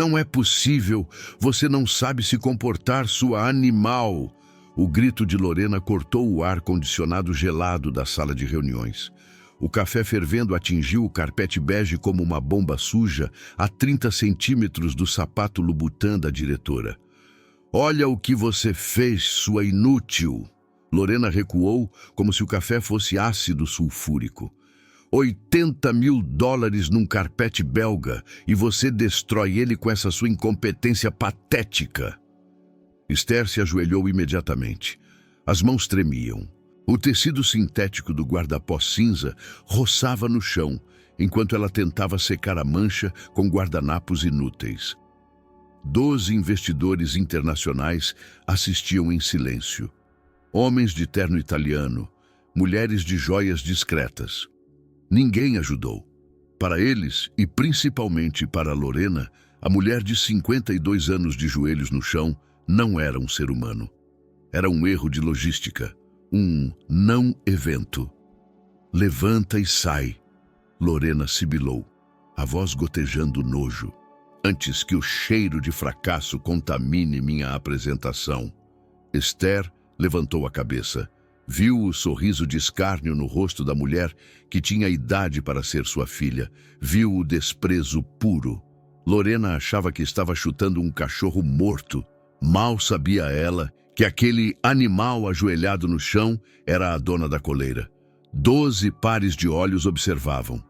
Não é possível, você não sabe se comportar, sua animal. O grito de Lorena cortou o ar-condicionado gelado da sala de reuniões. O café fervendo atingiu o carpete bege como uma bomba suja a 30 centímetros do sapato Louboutin da diretora. Olha o que você fez, sua inútil! Lorena recuou como se o café fosse ácido sulfúrico. 80 mil dólares num carpete belga e você destrói ele com essa sua incompetência patética. Esther se ajoelhou imediatamente. As mãos tremiam. O tecido sintético do guarda-pó cinza roçava no chão, enquanto ela tentava secar a mancha com guardanapos inúteis. 12 investidores internacionais assistiam em silêncio. Homens de terno italiano, mulheres de joias discretas. Ninguém ajudou. Para eles, e principalmente para Lorena, a mulher de 52 anos de joelhos no chão não era um ser humano. Era um erro de logística, um não-evento. Levanta e sai, Lorena sibilou, a voz gotejando nojo, antes que o cheiro de fracasso contamine minha apresentação. Esther levantou a cabeça. Viu o sorriso de escárnio no rosto da mulher que tinha idade para ser sua filha. Viu o desprezo puro. Lorena achava que estava chutando um cachorro morto. Mal sabia ela que aquele animal ajoelhado no chão era a dona da coleira. 12 pares de olhos observavam.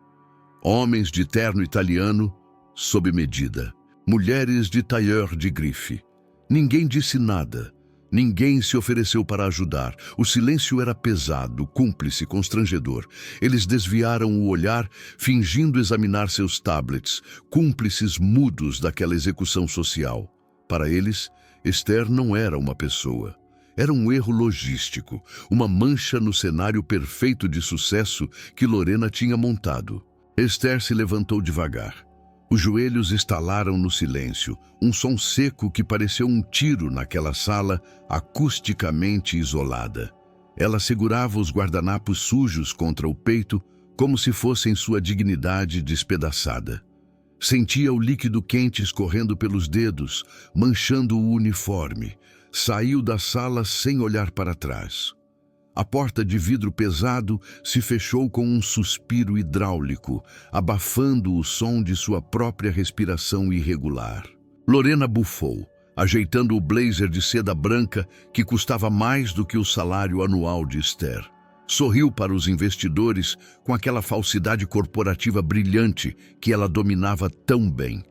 Homens de terno italiano, sob medida. Mulheres de tailleur de grife. Ninguém disse nada. Ninguém se ofereceu para ajudar. O silêncio era pesado, cúmplice, constrangedor. Eles desviaram o olhar, fingindo examinar seus tablets, cúmplices mudos daquela execução social. Para eles, Esther não era uma pessoa. Era um erro logístico, uma mancha no cenário perfeito de sucesso que Lorena tinha montado. Esther se levantou devagar. Os joelhos estalaram no silêncio, um som seco que pareceu um tiro naquela sala acusticamente isolada. Ela segurava os guardanapos sujos contra o peito, como se fossem sua dignidade despedaçada. Sentia o líquido quente escorrendo pelos dedos, manchando o uniforme. Saiu da sala sem olhar para trás. A porta de vidro pesado se fechou com um suspiro hidráulico, abafando o som de sua própria respiração irregular. Lorena bufou, ajeitando o blazer de seda branca que custava mais do que o salário anual de Esther. Sorriu para os investidores com aquela falsidade corporativa brilhante que ela dominava tão bem.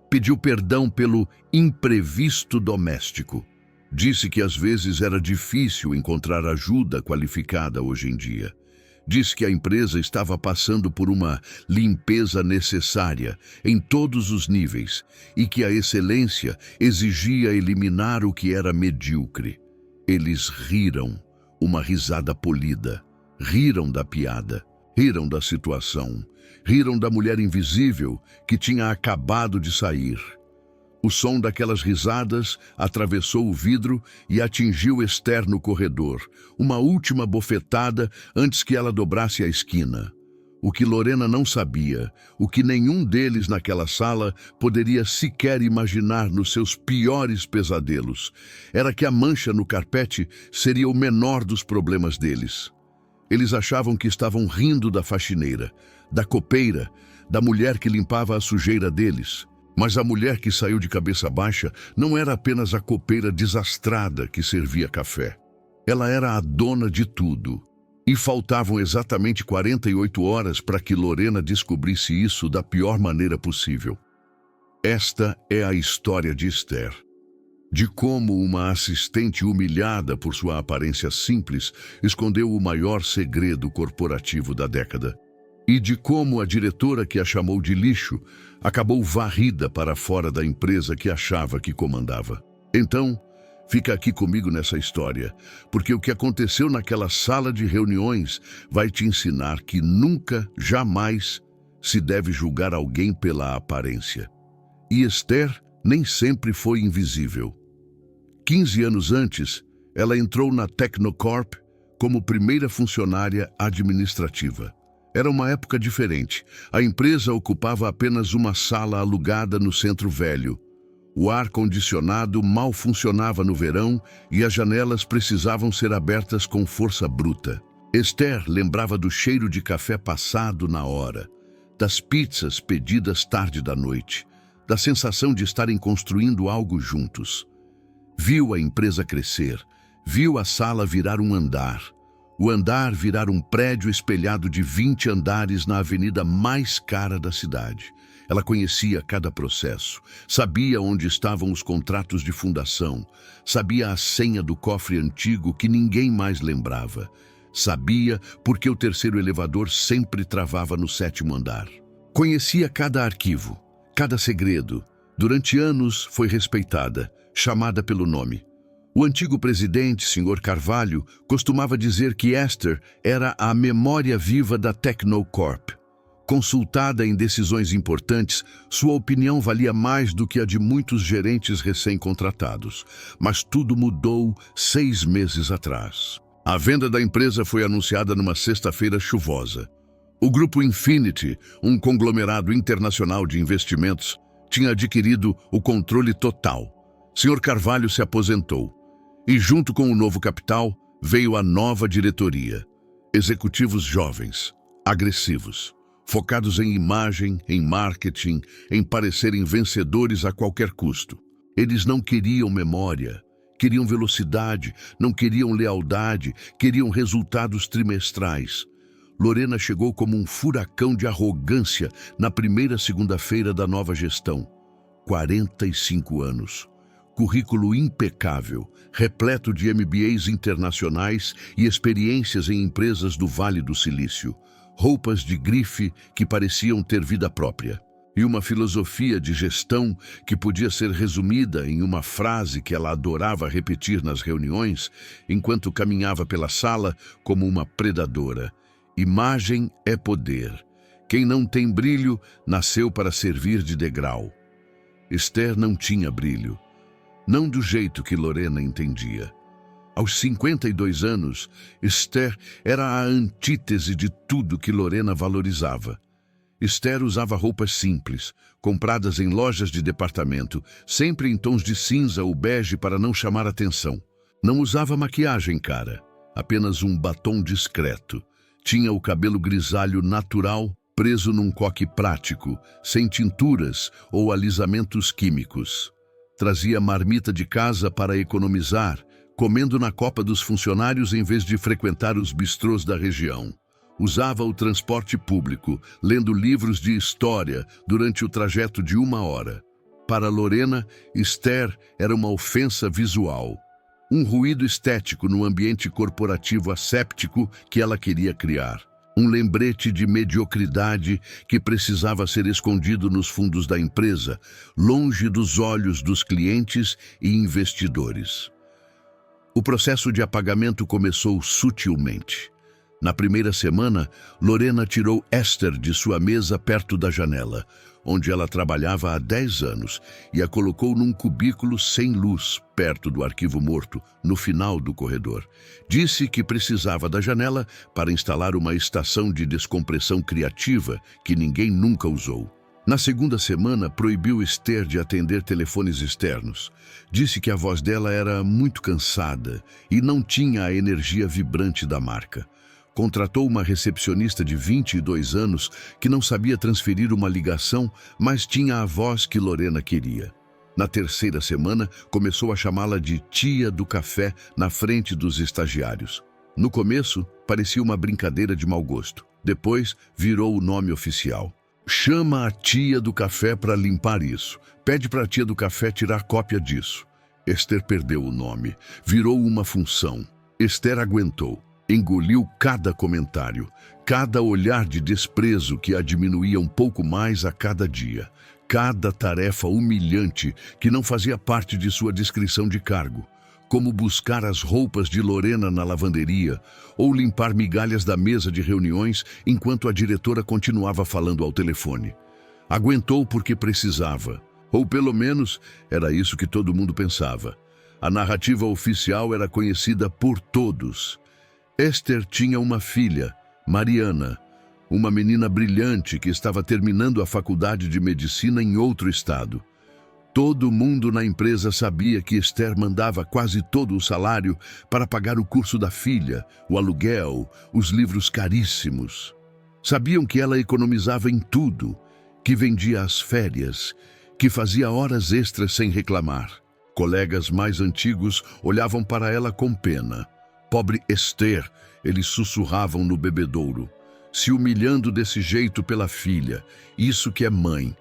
Pediu perdão pelo imprevisto doméstico. Disse que às vezes era difícil encontrar ajuda qualificada hoje em dia. Disse que a empresa estava passando por uma limpeza necessária em todos os níveis e que a excelência exigia eliminar o que era medíocre. Eles riram, uma risada polida. Riram da piada, riram da situação, riram da mulher invisível que tinha acabado de sair. O som daquelas risadas atravessou o vidro e atingiu Esther no corredor, uma última bofetada antes que ela dobrasse a esquina. O que Lorena não sabia, o que nenhum deles naquela sala poderia sequer imaginar nos seus piores pesadelos, era que a mancha no carpete seria o menor dos problemas deles. Eles achavam que estavam rindo da faxineira, da copeira, da mulher que limpava a sujeira deles. Mas a mulher que saiu de cabeça baixa não era apenas a copeira desastrada que servia café. Ela era a dona de tudo. E faltavam exatamente 48 horas para que Lorena descobrisse isso da pior maneira possível. Esta é a história de Esther. De como uma assistente humilhada por sua aparência simples escondeu o maior segredo corporativo da década. E de como a diretora que a chamou de lixo acabou varrida para fora da empresa que achava que comandava. Então, fica aqui comigo nessa história, porque o que aconteceu naquela sala de reuniões vai te ensinar que nunca, jamais, se deve julgar alguém pela aparência. E Esther nem sempre foi invisível. 15 anos antes, ela entrou na Tecnocorp como primeira funcionária administrativa. Era uma época diferente. A empresa ocupava apenas uma sala alugada no Centro Velho. O ar-condicionado mal funcionava no verão e as janelas precisavam ser abertas com força bruta. Esther lembrava do cheiro de café passado na hora, das pizzas pedidas tarde da noite, da sensação de estarem construindo algo juntos. Viu a empresa crescer, viu a sala virar um andar, o andar virar um prédio espelhado de 20 andares na avenida mais cara da cidade. Ela conhecia cada processo, sabia onde estavam os contratos de fundação, sabia a senha do cofre antigo que ninguém mais lembrava. Sabia porque o terceiro elevador sempre travava no 7º andar. Conhecia cada arquivo, cada segredo. Durante anos foi respeitada, chamada pelo nome. O antigo presidente, Sr. Carvalho, costumava dizer que Esther era a memória viva da Tecnocorp. Consultada em decisões importantes, sua opinião valia mais do que a de muitos gerentes recém-contratados. Mas tudo mudou 6 meses atrás. A venda da empresa foi anunciada numa sexta-feira chuvosa. O Grupo Infinity, um conglomerado internacional de investimentos, tinha adquirido o controle total. Sr. Carvalho se aposentou. E junto com o novo capital, veio a nova diretoria. Executivos jovens, agressivos, focados em imagem, em marketing, em parecerem vencedores a qualquer custo. Eles não queriam memória, queriam velocidade, não queriam lealdade, queriam resultados trimestrais. Lorena chegou como um furacão de arrogância na primeira segunda-feira da nova gestão. 45 anos. Currículo impecável, repleto de MBAs internacionais e experiências em empresas do Vale do Silício. Roupas de grife que pareciam ter vida própria. E uma filosofia de gestão que podia ser resumida em uma frase que ela adorava repetir nas reuniões, enquanto caminhava pela sala como uma predadora. Imagem é poder. Quem não tem brilho, nasceu para servir de degrau. Esther não tinha brilho. Não do jeito que Lorena entendia. Aos 52 anos, Esther era a antítese de tudo que Lorena valorizava. Esther usava roupas simples, compradas em lojas de departamento, sempre em tons de cinza ou bege para não chamar atenção. Não usava maquiagem cara, apenas um batom discreto. Tinha o cabelo grisalho natural, preso num coque prático, sem tinturas ou alisamentos químicos. Trazia marmita de casa para economizar, comendo na copa dos funcionários em vez de frequentar os bistrôs da região. Usava o transporte público, lendo livros de história durante o trajeto de 1 hora. Para Lorena, Esther era uma ofensa visual. Um ruído estético no ambiente corporativo asséptico que ela queria criar. Um lembrete de mediocridade que precisava ser escondido nos fundos da empresa, longe dos olhos dos clientes e investidores. O processo de apagamento começou sutilmente. Na primeira semana, Lorena tirou Esther de sua mesa perto da janela, onde ela trabalhava há 10 anos, e a colocou num cubículo sem luz, perto do arquivo morto, no final do corredor. Disse que precisava da janela para instalar uma estação de descompressão criativa que ninguém nunca usou. Na segunda semana, proibiu Esther de atender telefones externos. Disse que a voz dela era muito cansada e não tinha a energia vibrante da marca. Contratou uma recepcionista de 22 anos que não sabia transferir uma ligação, mas tinha a voz que Lorena queria. Na terceira semana, começou a chamá-la de tia do café na frente dos estagiários. No começo, parecia uma brincadeira de mau gosto. Depois, virou o nome oficial. Chama a tia do café para limpar isso. Pede para a tia do café tirar cópia disso. Esther perdeu o nome. Virou uma função. Esther aguentou. Engoliu cada comentário, cada olhar de desprezo que a diminuía um pouco mais a cada dia. Cada tarefa humilhante que não fazia parte de sua descrição de cargo. Como buscar as roupas de Lorena na lavanderia ou limpar migalhas da mesa de reuniões enquanto a diretora continuava falando ao telefone. Aguentou porque precisava, ou pelo menos era isso que todo mundo pensava. A narrativa oficial era conhecida por todos. Esther tinha uma filha, Mariana, uma menina brilhante que estava terminando a faculdade de medicina em outro estado. Todo mundo na empresa sabia que Esther mandava quase todo o salário para pagar o curso da filha, o aluguel, os livros caríssimos. Sabiam que ela economizava em tudo, que vendia as férias, que fazia horas extras sem reclamar. Colegas mais antigos olhavam para ela com pena. Pobre Esther, eles sussurravam no bebedouro, se humilhando desse jeito pela filha, isso que é mãe.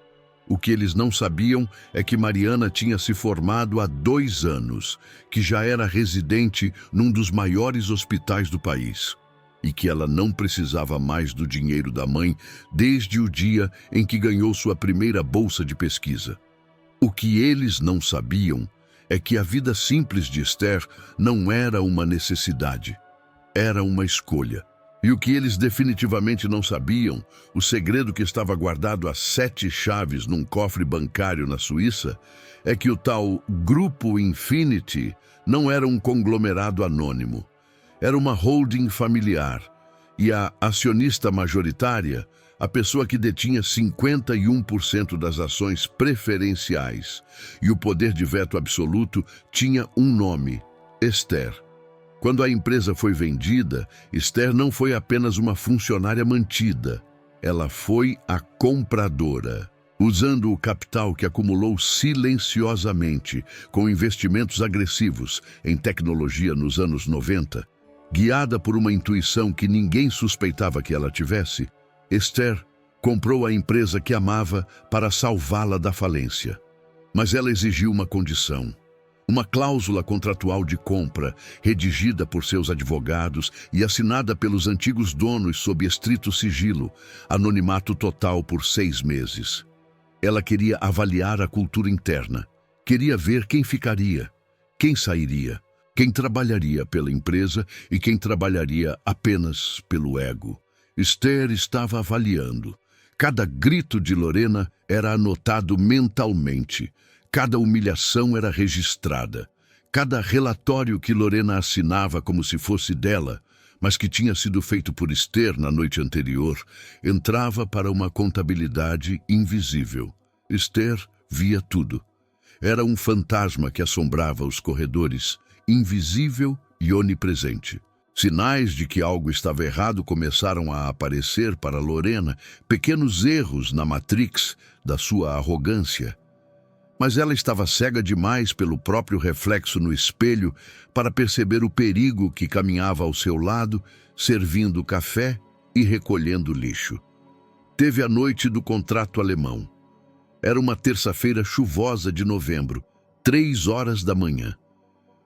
O que eles não sabiam é que Mariana tinha se formado há 2 anos, que já era residente num dos maiores hospitais do país e que ela não precisava mais do dinheiro da mãe desde o dia em que ganhou sua primeira bolsa de pesquisa. O que eles não sabiam é que a vida simples de Esther não era uma necessidade, era uma escolha. E o que eles definitivamente não sabiam, o segredo que estava guardado a 7 chaves num cofre bancário na Suíça, é que o tal Grupo Infinity não era um conglomerado anônimo. Era uma holding familiar. E a acionista majoritária, a pessoa que detinha 51% das ações preferenciais e o poder de veto absoluto, tinha um nome: Esther. Quando a empresa foi vendida, Esther não foi apenas uma funcionária mantida, ela foi a compradora. Usando o capital que acumulou silenciosamente com investimentos agressivos em tecnologia nos anos 90, guiada por uma intuição que ninguém suspeitava que ela tivesse, Esther comprou a empresa que amava para salvá-la da falência. Mas ela exigiu uma condição. Uma cláusula contratual de compra, redigida por seus advogados e assinada pelos antigos donos sob estrito sigilo, anonimato total por 6 meses. Ela queria avaliar a cultura interna, queria ver quem ficaria, quem sairia, quem trabalharia pela empresa e quem trabalharia apenas pelo ego. Esther estava avaliando. Cada grito de Lorena era anotado mentalmente. Cada humilhação era registrada. Cada relatório que Lorena assinava como se fosse dela, mas que tinha sido feito por Esther na noite anterior, entrava para uma contabilidade invisível. Esther via tudo. Era um fantasma que assombrava os corredores, invisível e onipresente. Sinais de que algo estava errado começaram a aparecer para Lorena, pequenos erros na matrix da sua arrogância. Mas ela estava cega demais pelo próprio reflexo no espelho para perceber o perigo que caminhava ao seu lado, servindo café e recolhendo lixo. Teve a noite do contrato alemão. Era uma terça-feira chuvosa de novembro, 3 horas da manhã.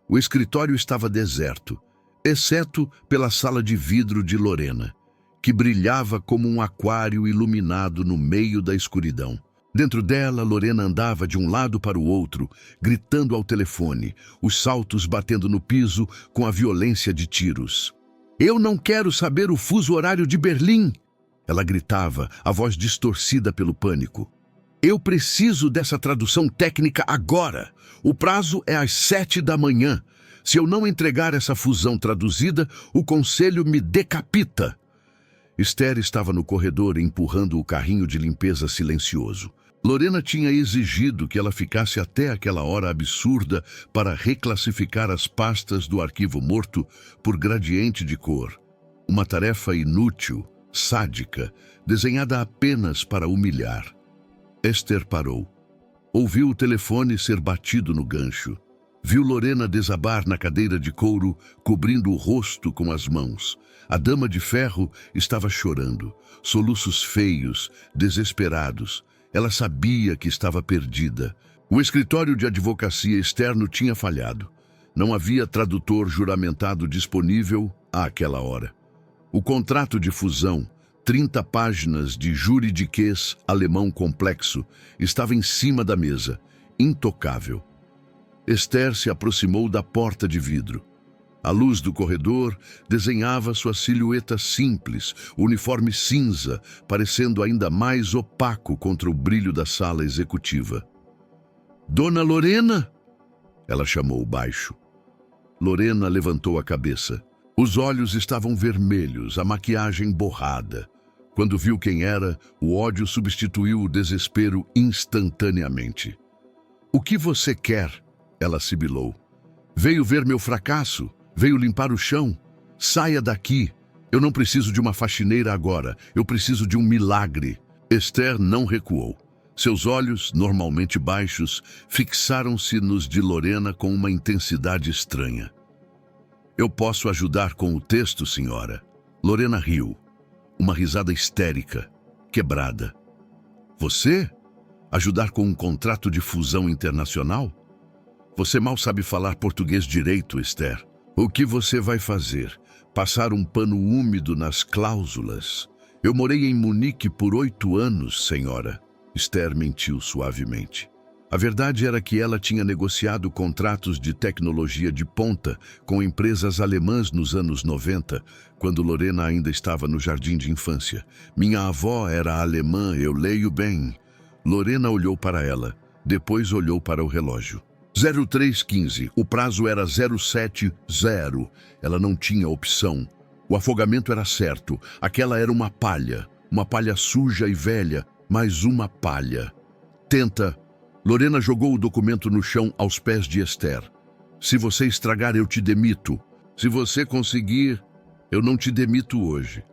O escritório estava deserto, exceto pela sala de vidro de Lorena, que brilhava como um aquário iluminado no meio da escuridão. Dentro dela, Lorena andava de um lado para o outro, gritando ao telefone, os saltos batendo no piso com a violência de tiros. "Eu não quero saber o fuso horário de Berlim!" Ela gritava, a voz distorcida pelo pânico. "Eu preciso dessa tradução técnica agora! O prazo é às 7 da manhã. Se eu não entregar essa fusão traduzida, o conselho me decapita!" Esther estava no corredor empurrando o carrinho de limpeza silencioso. Lorena tinha exigido que ela ficasse até aquela hora absurda para reclassificar as pastas do arquivo morto por gradiente de cor. Uma tarefa inútil, sádica, desenhada apenas para humilhar. Esther parou. Ouviu o telefone ser batido no gancho. Viu Lorena desabar na cadeira de couro, cobrindo o rosto com as mãos. A dama de ferro estava chorando, soluços feios, desesperados. Ela sabia que estava perdida. O escritório de advocacia externo tinha falhado. Não havia tradutor juramentado disponível àquela hora. O contrato de fusão, 30 páginas de juridiquês alemão complexo, estava em cima da mesa, intocável. Esther se aproximou da porta de vidro. A luz do corredor desenhava sua silhueta simples, o uniforme cinza, parecendo ainda mais opaco contra o brilho da sala executiva. "Dona Lorena?" Ela chamou baixo. Lorena levantou a cabeça. Os olhos estavam vermelhos, a maquiagem borrada. Quando viu quem era, o ódio substituiu o desespero instantaneamente. O que você quer? Ela sibilou. Veio ver meu fracasso? Veio limpar o chão? Saia daqui. Eu não preciso de uma faxineira agora. Eu preciso de um milagre. Esther não recuou. Seus olhos, normalmente baixos, fixaram-se nos de Lorena com uma intensidade estranha. Eu posso ajudar com o texto, senhora? Lorena riu. Uma risada histérica, quebrada. Você? Ajudar com um contrato de fusão internacional? Você mal sabe falar português direito, Esther. O que você vai fazer? Passar um pano úmido nas cláusulas? Eu morei em Munique por 8 anos, senhora. Esther mentiu suavemente. A verdade era que ela tinha negociado contratos de tecnologia de ponta com empresas alemãs nos anos 90, quando Lorena ainda estava no jardim de infância. Minha avó era alemã, eu leio bem. Lorena olhou para ela, depois olhou para o relógio. 03:15, o prazo era 07:0. Ela não tinha opção. O afogamento era certo. Aquela era uma palha suja e velha, mas uma palha. Tenta. Lorena jogou o documento no chão aos pés de Esther. Se você estragar, eu te demito. Se você conseguir, eu não te demito hoje.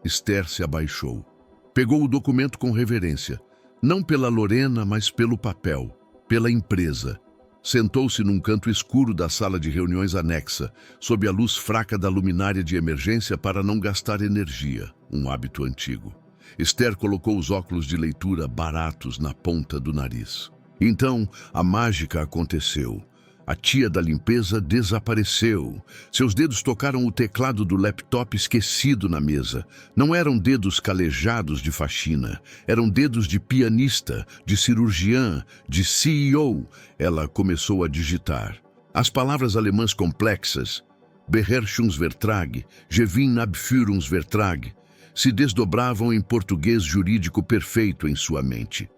Esther se abaixou. Pegou o documento com reverência. Não pela Lorena, mas pelo papel, pela empresa. Sentou-se num canto escuro da sala de reuniões anexa, sob a luz fraca da luminária de emergência para não gastar energia, um hábito antigo. Esther colocou os óculos de leitura baratos na ponta do nariz. Então, a mágica aconteceu. A tia da limpeza desapareceu. Seus dedos tocaram o teclado do laptop esquecido na mesa. Não eram dedos calejados de faxina. Eram dedos de pianista, de cirurgiã, de CEO. Ela começou a digitar. As palavras alemãs complexas, Beherrschungsvertrag, Gewinnabführungsvertrag, se desdobravam em português jurídico perfeito em sua mente.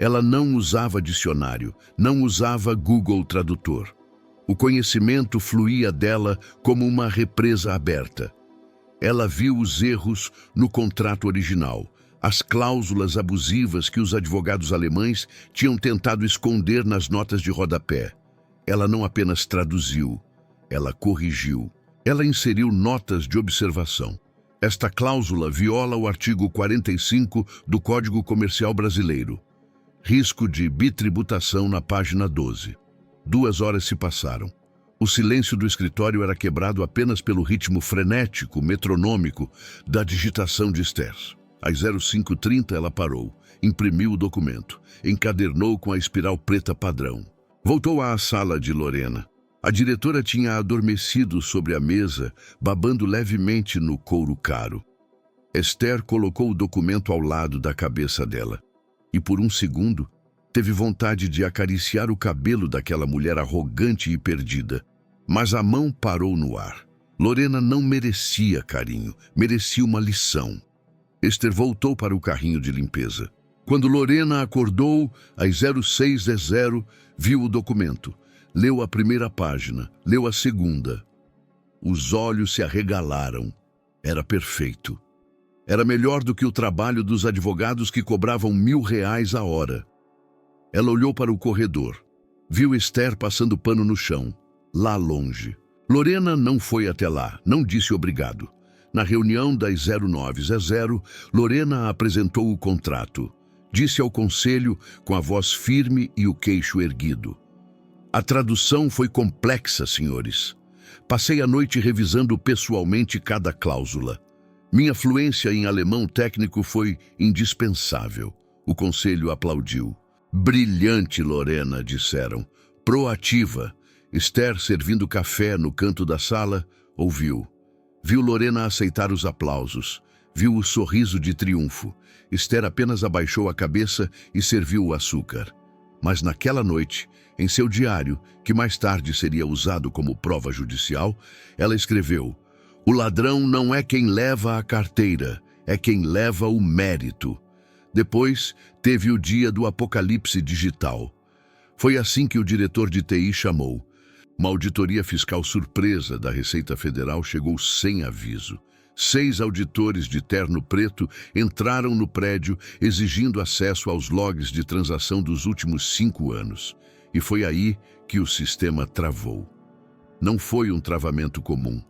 Ela não usava dicionário, não usava Google Tradutor. O conhecimento fluía dela como uma represa aberta. Ela viu os erros no contrato original, as cláusulas abusivas que os advogados alemães tinham tentado esconder nas notas de rodapé. Ela não apenas traduziu, ela corrigiu. Ela inseriu notas de observação. Esta cláusula viola o artigo 45 do Código Comercial Brasileiro. Risco de bitributação na página 12. 2 horas se passaram. O silêncio do escritório era quebrado apenas pelo ritmo frenético, metronômico, da digitação de Esther. Às 05:30 ela parou, imprimiu o documento, encadernou com a espiral preta padrão. Voltou à sala de Lorena. A diretora tinha adormecido sobre a mesa, babando levemente no couro caro. Esther colocou o documento ao lado da cabeça dela. E por um segundo, teve vontade de acariciar o cabelo daquela mulher arrogante e perdida. Mas a mão parou no ar. Lorena não merecia carinho, merecia uma lição. Esther voltou para o carrinho de limpeza. Quando Lorena acordou, às 06:00, viu o documento. Leu a primeira página, leu a segunda. Os olhos se arregalaram. Era perfeito. Era melhor do que o trabalho dos advogados que cobravam R$1.000 a hora. Ela olhou para o corredor. Viu Esther passando pano no chão, lá longe. Lorena não foi até lá, não disse obrigado. Na reunião das 09:00, Lorena apresentou o contrato. Disse ao conselho com a voz firme e o queixo erguido. A tradução foi complexa, senhores. Passei a noite revisando pessoalmente cada cláusula. Minha fluência em alemão técnico foi indispensável. O conselho aplaudiu. Brilhante, Lorena, disseram. Proativa. Esther, servindo café no canto da sala, ouviu. Viu Lorena aceitar os aplausos. Viu o sorriso de triunfo. Esther apenas abaixou a cabeça e serviu o açúcar. Mas naquela noite, em seu diário, que mais tarde seria usado como prova judicial, ela escreveu: o ladrão não é quem leva a carteira, é quem leva o mérito. Depois, teve o dia do apocalipse digital. Foi assim que o diretor de TI chamou. Uma auditoria fiscal surpresa da Receita Federal chegou sem aviso. 6 auditores de terno preto entraram no prédio exigindo acesso aos logs de transação dos últimos 5 anos. E foi aí que o sistema travou. Não foi um travamento comum.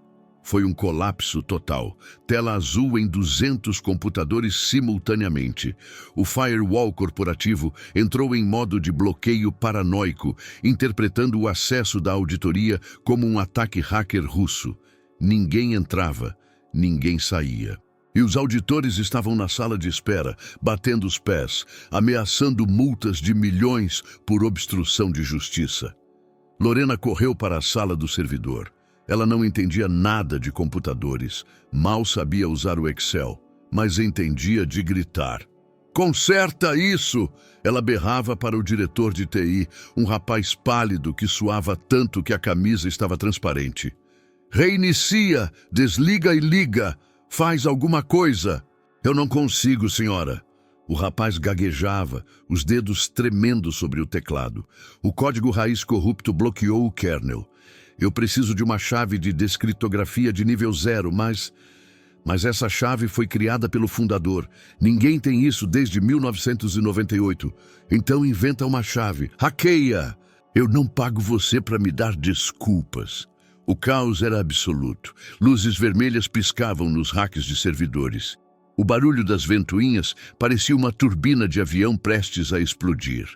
Foi um colapso total. Tela azul em 200 computadores simultaneamente. O firewall corporativo entrou em modo de bloqueio paranoico, interpretando o acesso da auditoria como um ataque hacker russo. Ninguém entrava, ninguém saía. E os auditores estavam na sala de espera, batendo os pés, ameaçando multas de milhões por obstrução de justiça. Lorena correu para a sala do servidor. Ela não entendia nada de computadores, mal sabia usar o Excel, mas entendia de gritar. "Conserta isso!" Ela berrava para o diretor de TI, um rapaz pálido que suava tanto que a camisa estava transparente. "Reinicia, desliga e liga, faz alguma coisa." "Eu não consigo, senhora." O rapaz gaguejava, os dedos tremendo sobre o teclado. O código raiz corrupto bloqueou o kernel. "Eu preciso de uma chave de descriptografia de nível 0, mas essa chave foi criada pelo fundador. Ninguém tem isso desde 1998. Então inventa uma chave. Hackeia! Eu não pago você para me dar desculpas." O caos era absoluto. Luzes vermelhas piscavam nos racks de servidores. O barulho das ventoinhas parecia uma turbina de avião prestes a explodir.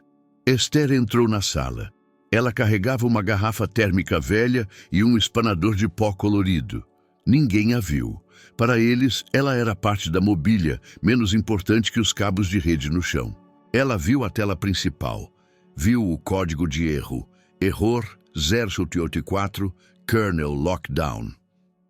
Esther entrou na sala. Ela carregava uma garrafa térmica velha e um espanador de pó colorido. Ninguém a viu. Para eles, ela era parte da mobília, menos importante que os cabos de rede no chão. Ela viu a tela principal. Viu o código de erro. Error 084, kernel lockdown.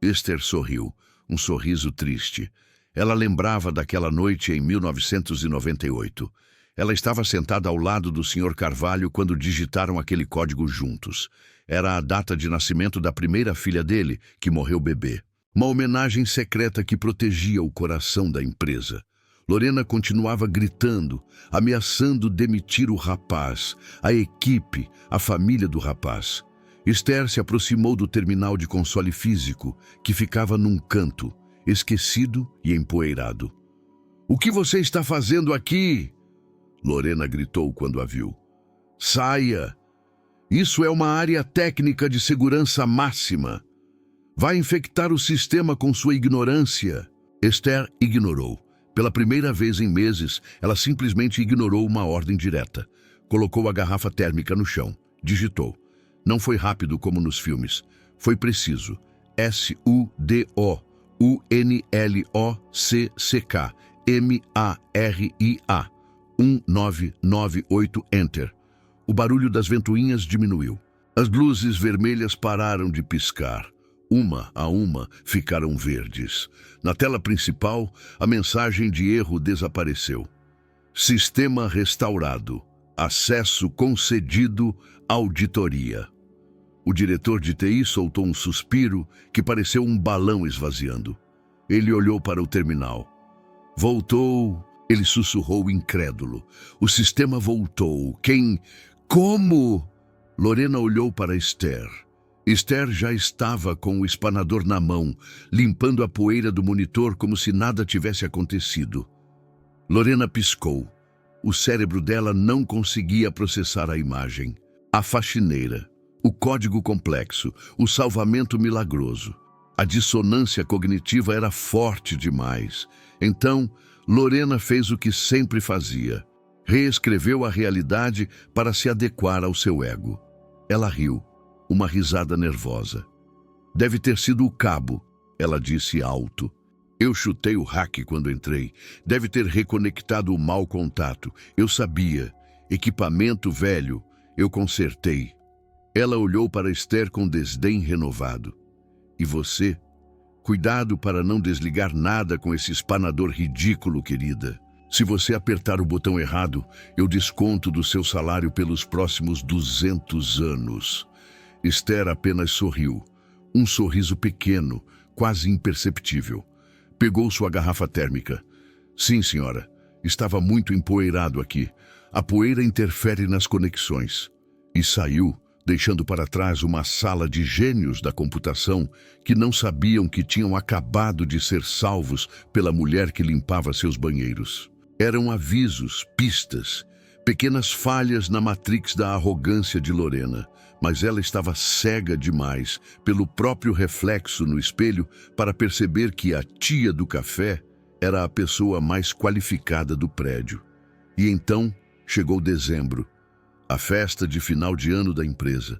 Esther sorriu, um sorriso triste. Ela lembrava daquela noite em 1998. Ela estava sentada ao lado do Sr. Carvalho quando digitaram aquele código juntos. Era a data de nascimento da primeira filha dele, que morreu bebê. Uma homenagem secreta que protegia o coração da empresa. Lorena continuava gritando, ameaçando demitir o rapaz, a equipe, a família do rapaz. Esther se aproximou do terminal de console físico, que ficava num canto, esquecido e empoeirado. "O que você está fazendo aqui?" Lorena gritou quando a viu. "Saia! Isso é uma área técnica de segurança máxima. Vai infectar o sistema com sua ignorância." Esther ignorou. Pela primeira vez em meses, ela simplesmente ignorou uma ordem direta. Colocou a garrafa térmica no chão. Digitou. Não foi rápido como nos filmes. Foi preciso. SUDOUNLOCCK MARIA 1998 Enter. O barulho das ventoinhas diminuiu. As luzes vermelhas pararam de piscar. Uma a uma ficaram verdes. Na tela principal, a mensagem de erro desapareceu. "Sistema restaurado. Acesso concedido. Auditoria." O diretor de TI soltou um suspiro que pareceu um balão esvaziando. Ele olhou para o terminal. "Voltou." Ele sussurrou incrédulo. "O sistema voltou. Quem? Como?" Lorena olhou para Esther. Esther já estava com o espanador na mão, limpando a poeira do monitor como se nada tivesse acontecido. Lorena piscou. O cérebro dela não conseguia processar a imagem. A faxineira, o código complexo, o salvamento milagroso. A dissonância cognitiva era forte demais. Então, Lorena fez o que sempre fazia. Reescreveu a realidade para se adequar ao seu ego. Ela riu, uma risada nervosa. "Deve ter sido o cabo," ela disse alto. "Eu chutei o hack quando entrei. Deve ter reconectado o mau contato. Eu sabia. Equipamento velho. Eu consertei." Ela olhou para Esther com desdém renovado. "E você? Cuidado para não desligar nada com esse espanador ridículo, querida. Se você apertar o botão errado, eu desconto do seu salário pelos próximos 200 anos. Esther apenas sorriu. Um sorriso pequeno, quase imperceptível. Pegou sua garrafa térmica. "Sim, senhora. Estava muito empoeirado aqui. A poeira interfere nas conexões." E saiu, deixando para trás uma sala de gênios da computação que não sabiam que tinham acabado de ser salvos pela mulher que limpava seus banheiros. Eram avisos, pistas, Pequenas falhas na matrix da arrogância de Lorena, mas ela estava cega demais pelo próprio reflexo no espelho para perceber que a tia do café era a pessoa mais qualificada do prédio. E então chegou dezembro, a festa de final de ano da empresa.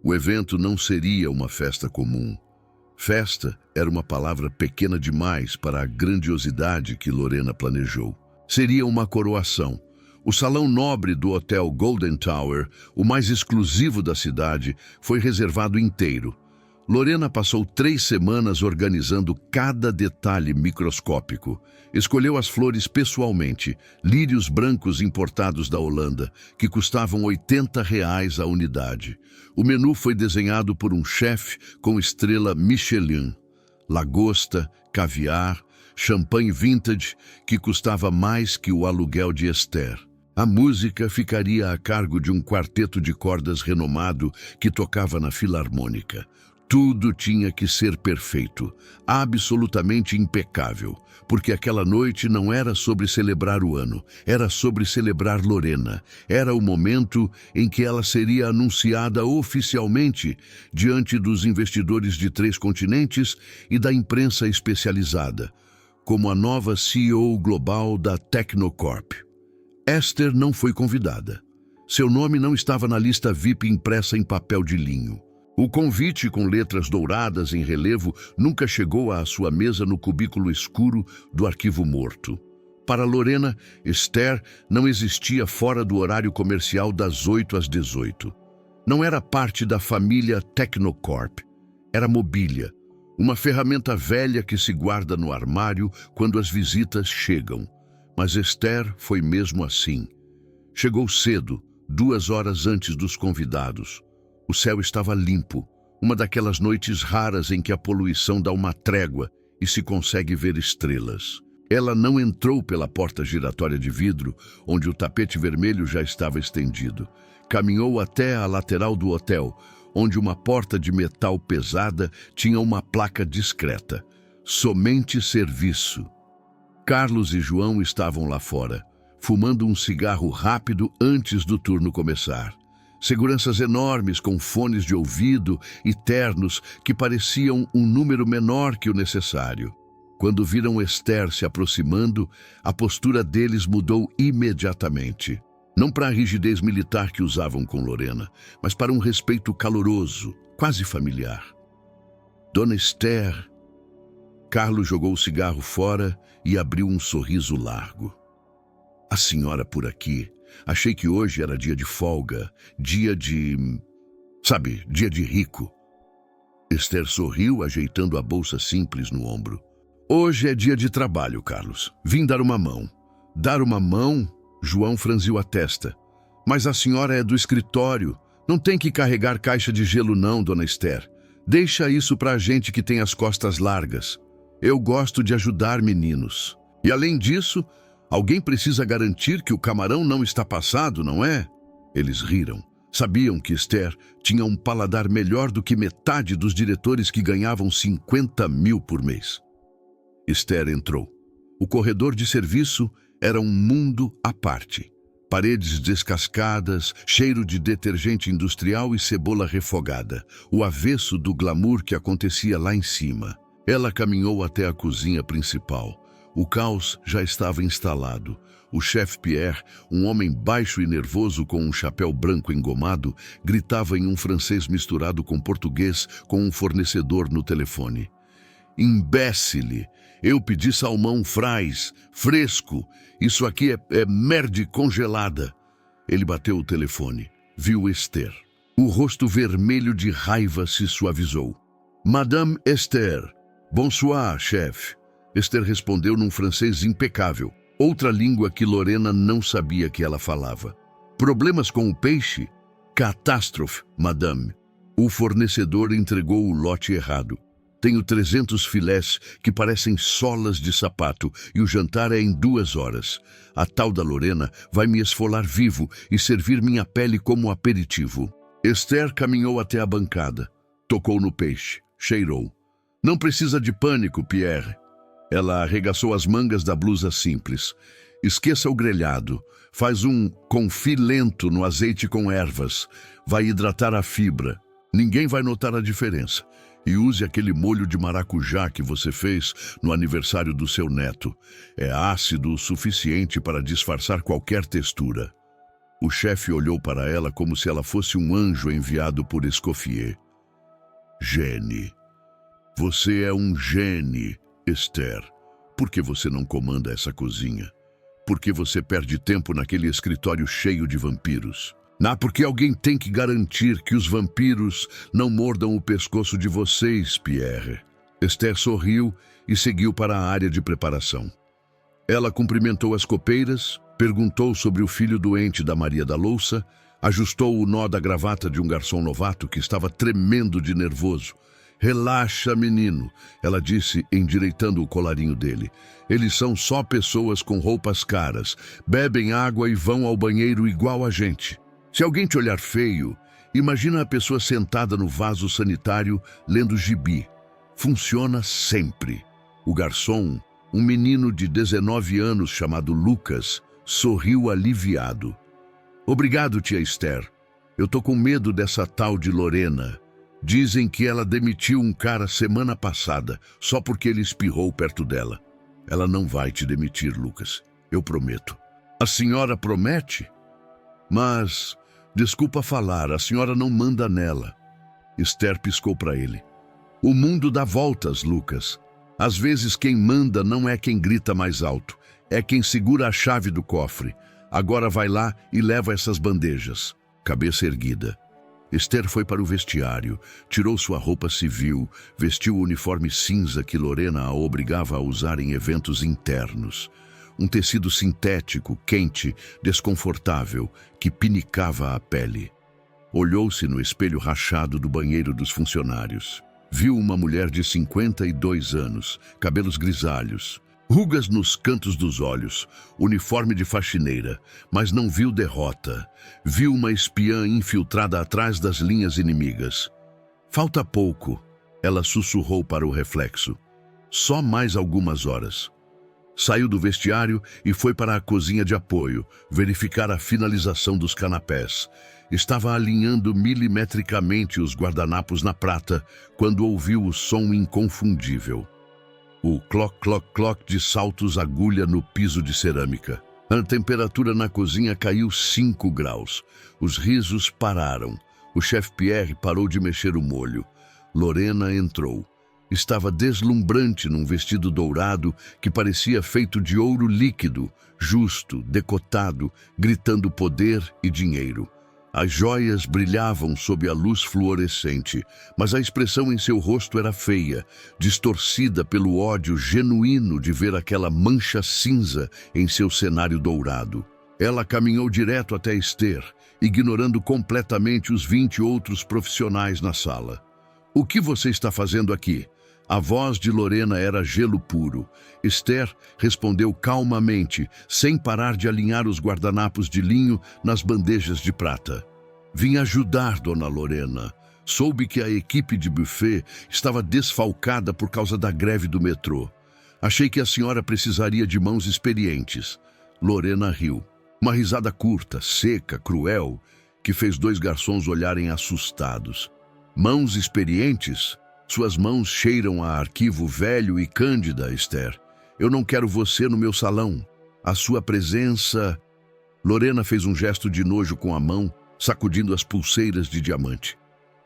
O evento não seria uma festa comum. Festa era uma palavra pequena demais para a grandiosidade que Lorena planejou. Seria uma coroação. O salão nobre do Hotel Golden Tower, o mais exclusivo da cidade, foi reservado inteiro. Lorena passou 3 semanas organizando cada detalhe microscópico. Escolheu as flores pessoalmente, lírios brancos importados da Holanda, que custavam R$ 80 a unidade. O menu foi desenhado por um chefe com estrela Michelin. Lagosta, caviar, champanhe vintage, que custava mais que o aluguel de Esther. A música ficaria a cargo de um quarteto de cordas renomado que tocava na Filarmônica. Tudo tinha que ser perfeito, absolutamente impecável, porque aquela noite não era sobre celebrar o ano, era sobre celebrar Lorena. Era o momento em que ela seria anunciada oficialmente diante dos investidores de 3 continentes e da imprensa especializada, como a nova CEO global da Tecnocorp. Esther não foi convidada. Seu nome não estava na lista VIP impressa em papel de linho. O convite com letras douradas em relevo nunca chegou à sua mesa no cubículo escuro do arquivo morto. Para Lorena, Esther não existia fora do horário comercial das 8 às 18. Não era parte da família Tecnocorp. Era mobília, uma ferramenta velha que se guarda no armário quando as visitas chegam. Mas Esther foi mesmo assim. Chegou cedo, 2 horas antes dos convidados. O céu estava limpo, uma daquelas noites raras em que a poluição dá uma trégua e se consegue ver estrelas. Ela não entrou pela porta giratória de vidro, onde o tapete vermelho já estava estendido. Caminhou até a lateral do hotel, onde uma porta de metal pesada tinha uma placa discreta: somente serviço. Carlos e João estavam lá fora, fumando um cigarro rápido antes do turno começar. Seguranças enormes com fones de ouvido e ternos que pareciam um número menor que o necessário. Quando viram Esther se aproximando, a postura deles mudou imediatamente. Não para a rigidez militar que usavam com Lorena, mas para um respeito caloroso, quase familiar. Dona Esther. Carlos jogou o cigarro fora e abriu um sorriso largo. A senhora por aqui. Achei que hoje era dia de folga, dia de... dia de rico. Esther sorriu, ajeitando a bolsa simples no ombro. Hoje é dia de trabalho, Carlos. Vim dar uma mão. Dar uma mão? João franziu a testa. Mas a senhora é do escritório. Não tem que carregar caixa de gelo não, dona Esther. Deixa isso pra gente que tem as costas largas. Eu gosto de ajudar meninos. E além disso... alguém precisa garantir que o camarão não está passado, não é? Eles riram. Sabiam que Esther tinha um paladar melhor do que metade dos diretores que ganhavam 50 mil por mês. Esther entrou. O corredor de serviço era um mundo à parte. Paredes descascadas, cheiro de detergente industrial e cebola refogada. O avesso do glamour que acontecia lá em cima. Ela caminhou até a cozinha principal. O caos já estava instalado. O chefe Pierre, um homem baixo e nervoso com um chapéu branco engomado, gritava em um francês misturado com português com um fornecedor no telefone. Imbécile! Eu pedi salmão fries, fresco. Isso aqui é merde congelada. Ele bateu o telefone. Viu Esther. O rosto vermelho de raiva se suavizou. Madame Esther. Bonsoir, chefe. Esther respondeu num francês impecável, outra língua que Lorena não sabia que ela falava. Problemas com o peixe? Catástrofe, madame. O fornecedor entregou o lote errado. Tenho 300 filés que parecem solas de sapato e o jantar é em 2 horas. A tal da Lorena vai me esfolar vivo e servir minha pele como aperitivo. Esther caminhou até a bancada. Tocou no peixe. Cheirou. Não precisa de pânico, Pierre. Ela arregaçou as mangas da blusa simples. Esqueça o grelhado. Faz um confit lento no azeite com ervas. Vai hidratar a fibra. Ninguém vai notar a diferença. E use aquele molho de maracujá que você fez no aniversário do seu neto. É ácido o suficiente para disfarçar qualquer textura. O chefe olhou para ela como se ela fosse um anjo enviado por Escoffier. Gene. Você é um gene, Esther. Por que você não comanda essa cozinha? Por que você perde tempo naquele escritório cheio de vampiros? Porque alguém tem que garantir que os vampiros não mordam o pescoço de vocês, Pierre. Esther sorriu e seguiu para a área de preparação. Ela cumprimentou as copeiras, perguntou sobre o filho doente da Maria da Louça, ajustou o nó da gravata de um garçom novato que estava tremendo de nervoso. Relaxa, menino, ela disse, endireitando o colarinho dele. Eles são só pessoas com roupas caras, bebem água e vão ao banheiro igual a gente. Se alguém te olhar feio, imagina a pessoa sentada no vaso sanitário lendo gibi. Funciona sempre. O garçom, um menino de 19 anos chamado Lucas, sorriu aliviado. Obrigado, tia Esther. Eu tô com medo dessa tal de Lorena. Dizem que ela demitiu um cara semana passada, só porque ele espirrou perto dela. Ela não vai te demitir, Lucas. Eu prometo. A senhora promete? Mas, desculpa falar, a senhora não manda nela. Esther piscou para ele. O mundo dá voltas, Lucas. Às vezes quem manda não é quem grita mais alto, é quem segura a chave do cofre. Agora vai lá e leva essas bandejas. Cabeça erguida. Esther foi para o vestiário, tirou sua roupa civil, vestiu o uniforme cinza que Lorena a obrigava a usar em eventos internos. Um tecido sintético, quente, desconfortável, que pinicava a pele. Olhou-se no espelho rachado do banheiro dos funcionários. Viu uma mulher de 52 anos, cabelos grisalhos, rugas nos cantos dos olhos, uniforme de faxineira, mas não viu derrota. Viu uma espiã infiltrada atrás das linhas inimigas. Falta pouco, ela sussurrou para o reflexo. Só mais algumas horas. Saiu do vestiário e foi para a cozinha de apoio, verificar a finalização dos canapés. Estava alinhando milimetricamente os guardanapos na prata quando ouviu o som inconfundível. O cloc-cloc-cloc de saltos agulha no piso de cerâmica. A temperatura na cozinha caiu 5 graus. Os risos pararam. O chefe Pierre parou de mexer o molho. Lorena entrou. Estava deslumbrante num vestido dourado que parecia feito de ouro líquido, justo, decotado, gritando poder e dinheiro. As joias brilhavam sob a luz fluorescente, mas a expressão em seu rosto era feia, distorcida pelo ódio genuíno de ver aquela mancha cinza em seu cenário dourado. Ela caminhou direto até Esther, ignorando completamente os 20 outros profissionais na sala. "O que você está fazendo aqui?" A voz de Lorena era gelo puro. Esther respondeu calmamente, sem parar de alinhar os guardanapos de linho nas bandejas de prata. "Vim ajudar, dona Lorena. Soube que a equipe de buffet estava desfalcada por causa da greve do metrô. Achei que a senhora precisaria de mãos experientes." Lorena riu. Uma risada curta, seca, cruel, que fez 2 garçons olharem assustados. "Mãos experientes? Suas mãos cheiram a arquivo velho e cândida, Esther. Eu não quero você no meu salão. A sua presença..." Lorena fez um gesto de nojo com a mão, sacudindo as pulseiras de diamante.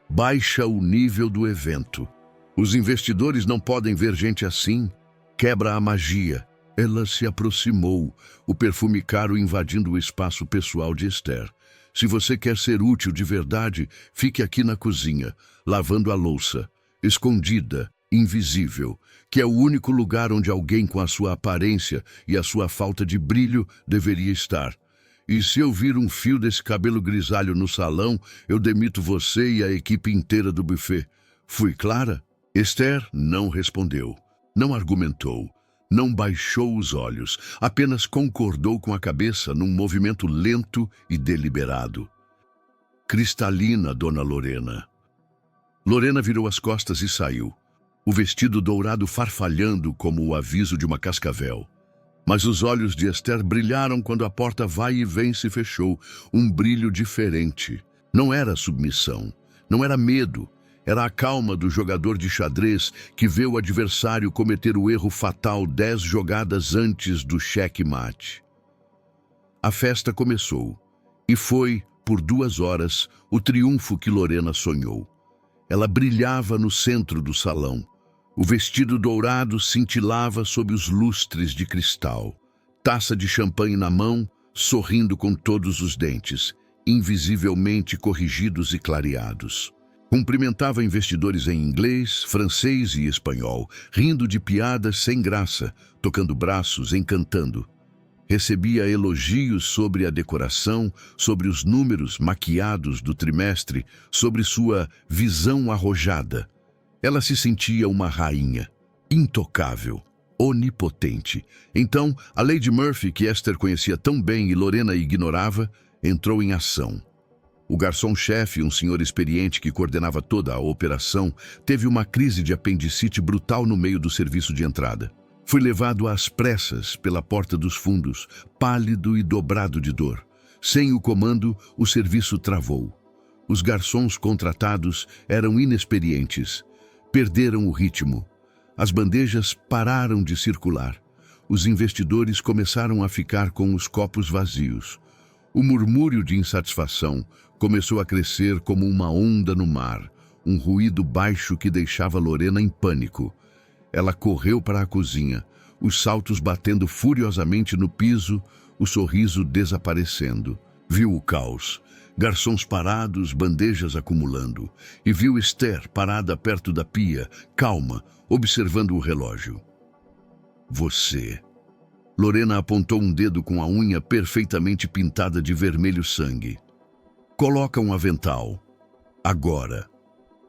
"Baixa o nível do evento. Os investidores não podem ver gente assim. Quebra a magia." Ela se aproximou, o perfume caro invadindo o espaço pessoal de Esther. "Se você quer ser útil de verdade, fique aqui na cozinha, lavando a louça. Escondida, invisível, que é o único lugar onde alguém com a sua aparência e a sua falta de brilho deveria estar. E se eu vir um fio desse cabelo grisalho no salão, eu demito você e a equipe inteira do buffet. Fui clara?" Esther não respondeu, não argumentou, não baixou os olhos, apenas concordou com a cabeça num movimento lento e deliberado. "Cristalina, dona Lorena." Lorena virou as costas e saiu, o vestido dourado farfalhando como o aviso de uma cascavel. Mas os olhos de Esther brilharam quando a porta vai e vem se fechou, um brilho diferente. Não era submissão, não era medo, era a calma do jogador de xadrez que vê o adversário cometer o erro fatal 10 jogadas antes do cheque-mate. A festa começou, e foi, por 2 horas, o triunfo que Lorena sonhou. Ela brilhava no centro do salão. O vestido dourado cintilava sob os lustres de cristal. Taça de champanhe na mão, sorrindo com todos os dentes, invisivelmente corrigidos e clareados. Cumprimentava investidores em inglês, francês e espanhol, rindo de piadas sem graça, tocando braços, encantando. Recebia elogios sobre a decoração, sobre os números maquiados do trimestre, sobre sua visão arrojada. Ela se sentia uma rainha, intocável, onipotente. Então, a Lady Murphy, que Esther conhecia tão bem e Lorena ignorava, entrou em ação. O garçom-chefe, um senhor experiente que coordenava toda a operação, teve uma crise de apendicite brutal no meio do serviço de entrada. Foi levado às pressas pela porta dos fundos, pálido e dobrado de dor. Sem o comando, o serviço travou. Os garçons contratados eram inexperientes. Perderam o ritmo. As bandejas pararam de circular. Os investidores começaram a ficar com os copos vazios. O murmúrio de insatisfação começou a crescer como uma onda no mar, um ruído baixo que deixava Lorena em pânico. Ela correu para a cozinha, os saltos batendo furiosamente no piso, o sorriso desaparecendo. Viu o caos, garçons parados, bandejas acumulando, e viu Esther parada perto da pia, calma, observando o relógio. Você. Lorena apontou um dedo com a unha perfeitamente pintada de vermelho sangue. Coloca um avental. Agora.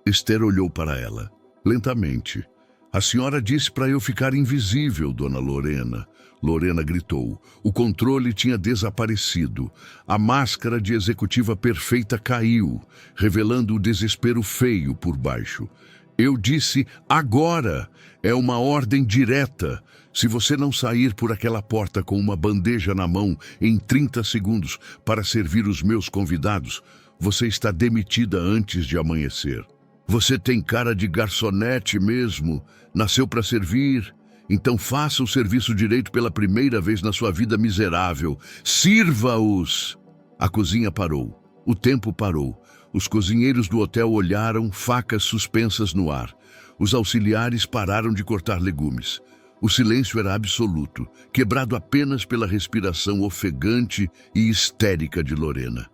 Esther olhou para ela, lentamente. A senhora disse para eu ficar invisível, dona Lorena. Lorena gritou. O controle tinha desaparecido. A máscara de executiva perfeita caiu, revelando o desespero feio por baixo. Eu disse, agora! É uma ordem direta. Se você não sair por aquela porta com uma bandeja na mão em 30 segundos para servir os meus convidados, você está demitida antes de amanhecer. Você tem cara de garçonete mesmo, nasceu para servir, então faça o serviço direito pela primeira vez na sua vida miserável. Sirva-os! A cozinha parou, o tempo parou. Os cozinheiros do hotel olharam, facas suspensas no ar. Os auxiliares pararam de cortar legumes. O silêncio era absoluto, quebrado apenas pela respiração ofegante e histérica de Lorena.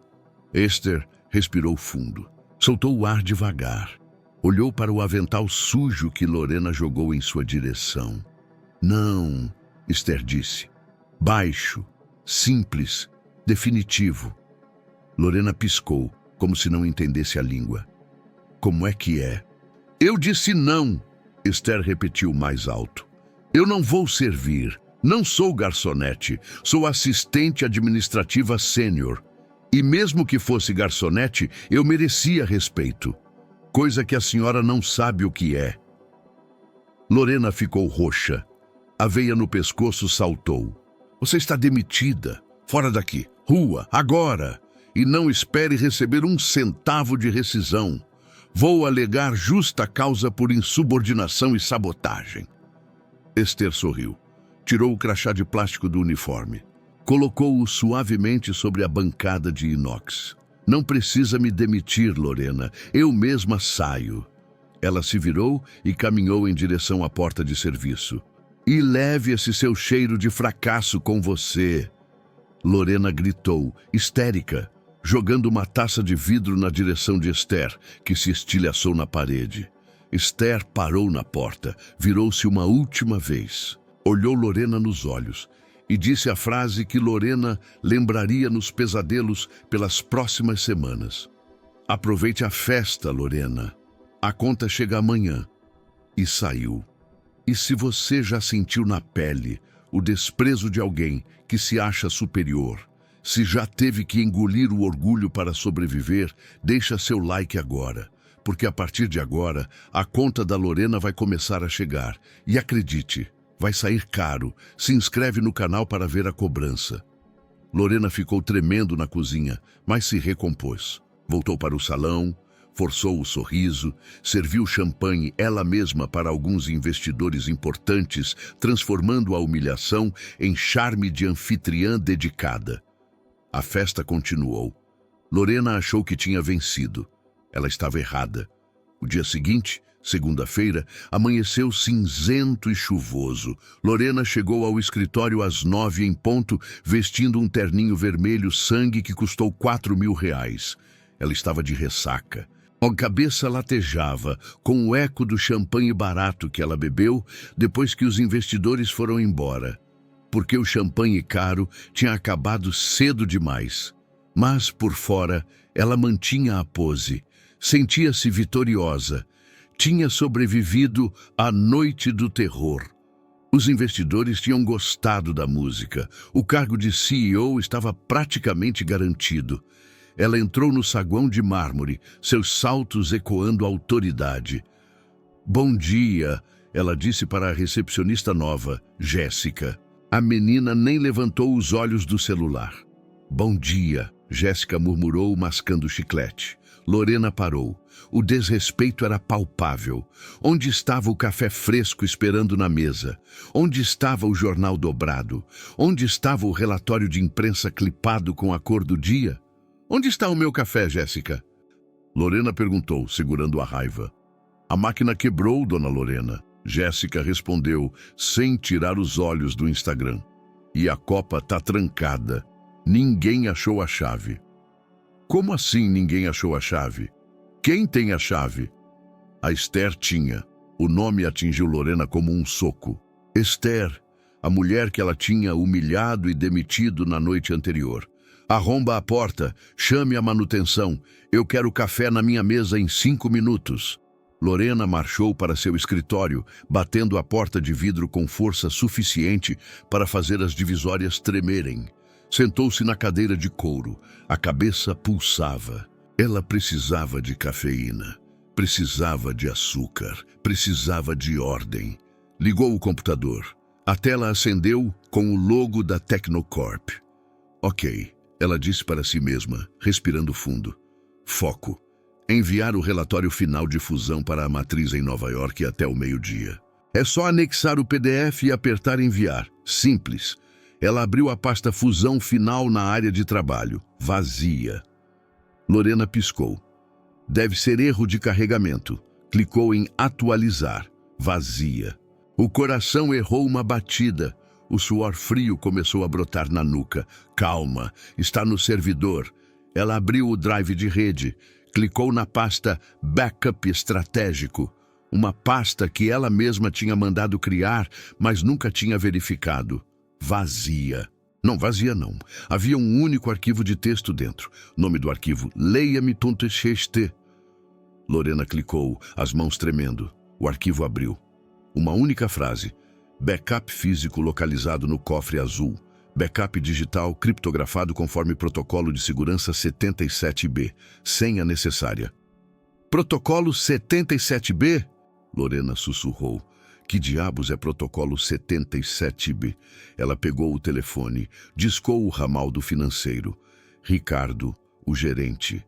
Esther respirou fundo, soltou o ar devagar. Olhou para o avental sujo que Lorena jogou em sua direção. Não, Esther disse. Baixo, simples, definitivo. Lorena piscou, como se não entendesse a língua. Como é que é? Eu disse não, Esther repetiu mais alto. Eu não vou servir. Não sou garçonete. Sou assistente administrativa sênior. E mesmo que fosse garçonete, eu merecia respeito. Coisa que a senhora não sabe o que é. Lorena ficou roxa. A veia no pescoço saltou. Você está demitida. Fora daqui. Rua. Agora. E não espere receber 1 centavo de rescisão. Vou alegar justa causa por insubordinação e sabotagem. Esther sorriu. Tirou o crachá de plástico do uniforme. Colocou-o suavemente sobre a bancada de inox. Não precisa me demitir, Lorena. Eu mesma saio. Ela se virou e caminhou em direção à porta de serviço. E leve esse seu cheiro de fracasso com você. Lorena gritou, histérica, jogando uma taça de vidro na direção de Esther, que se estilhaçou na parede. Esther parou na porta, virou-se uma última vez. Olhou Lorena nos olhos e disse a frase que Lorena lembraria nos pesadelos pelas próximas semanas. Aproveite a festa, Lorena. A conta chega amanhã. E saiu. E se você já sentiu na pele o desprezo de alguém que se acha superior, se já teve que engolir o orgulho para sobreviver, deixa seu like agora, porque a partir de agora, a conta da Lorena vai começar a chegar. E acredite, Vai sair caro. Se inscreve no canal para ver a cobrança. Lorena ficou tremendo na cozinha, mas se recompôs. Voltou para o salão, forçou o sorriso, serviu champanhe ela mesma para alguns investidores importantes, transformando a humilhação em charme de anfitriã dedicada. A festa continuou. Lorena achou que tinha vencido. Ela estava errada. O dia seguinte, segunda-feira, amanheceu cinzento e chuvoso. Lorena chegou ao escritório às 9 em ponto, vestindo um terninho vermelho sangue que custou R$ 4.000. Ela estava de ressaca. A cabeça latejava com o eco do champanhe barato que ela bebeu depois que os investidores foram embora, porque o champanhe caro tinha acabado cedo demais. Mas, por fora, ela mantinha a pose. Sentia-se vitoriosa. Tinha sobrevivido à noite do terror. Os investidores tinham gostado da música. O cargo de CEO estava praticamente garantido. Ela entrou no saguão de mármore, seus saltos ecoando autoridade. "Bom dia", ela disse para a recepcionista nova, Jéssica. A menina nem levantou os olhos do celular. "Bom dia", Jéssica murmurou, mascando chiclete. Lorena parou. O desrespeito era palpável. Onde estava o café fresco esperando na mesa? Onde estava o jornal dobrado? Onde estava o relatório de imprensa clipado com a cor do dia? "Onde está o meu café, Jéssica?" Lorena perguntou, segurando a raiva. "A máquina quebrou, dona Lorena." Jéssica respondeu, sem tirar os olhos do Instagram. "E a copa tá trancada. Ninguém achou a chave." "Como assim ninguém achou a chave? Quem tem a chave?" A Esther tinha. O nome atingiu Lorena como um soco. Esther, a mulher que ela tinha humilhado e demitido na noite anterior. "Arromba a porta, chame a manutenção. Eu quero café na minha mesa em 5 minutos." Lorena marchou para seu escritório, batendo a porta de vidro com força suficiente para fazer as divisórias tremerem. Sentou-se na cadeira de couro. A cabeça pulsava. Ela precisava de cafeína, precisava de açúcar, precisava de ordem. Ligou o computador. A tela acendeu com o logo da Tecnocorp. "Ok", ela disse para si mesma, respirando fundo. "Foco. Enviar o relatório final de fusão para a matriz em Nova York até o meio-dia. É só anexar o PDF e apertar enviar. Simples." Ela abriu a pasta fusão final na área de trabalho. Vazia. Lorena piscou. "Deve ser erro de carregamento." Clicou em atualizar. Vazia. O coração errou uma batida. O suor frio começou a brotar na nuca. "Calma, está no servidor." Ela abriu o drive de rede. Clicou na pasta Backup Estratégico. Uma pasta que ela mesma tinha mandado criar, mas nunca tinha verificado. Vazia. Não, vazia não. Havia um único arquivo de texto dentro. Nome do arquivo: leia-me.txt. Lorena clicou, as mãos tremendo. O arquivo abriu. Uma única frase: backup físico localizado no cofre azul. Backup digital criptografado conforme protocolo de segurança 77B. Senha necessária. Protocolo 77B? Lorena sussurrou. Que diabos é protocolo 77B? Ela pegou o telefone, discou o ramal do financeiro. Ricardo, o gerente.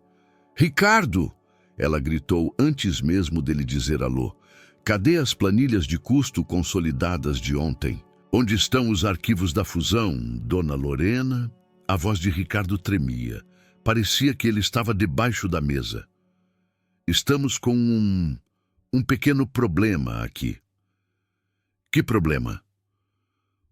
Ricardo! Ela gritou antes mesmo dele dizer alô. Cadê as planilhas de custo consolidadas de ontem? Onde estão os arquivos da fusão, dona Lorena? A voz de Ricardo tremia. Parecia que ele estava debaixo da mesa. Estamos com um pequeno problema aqui. Que problema?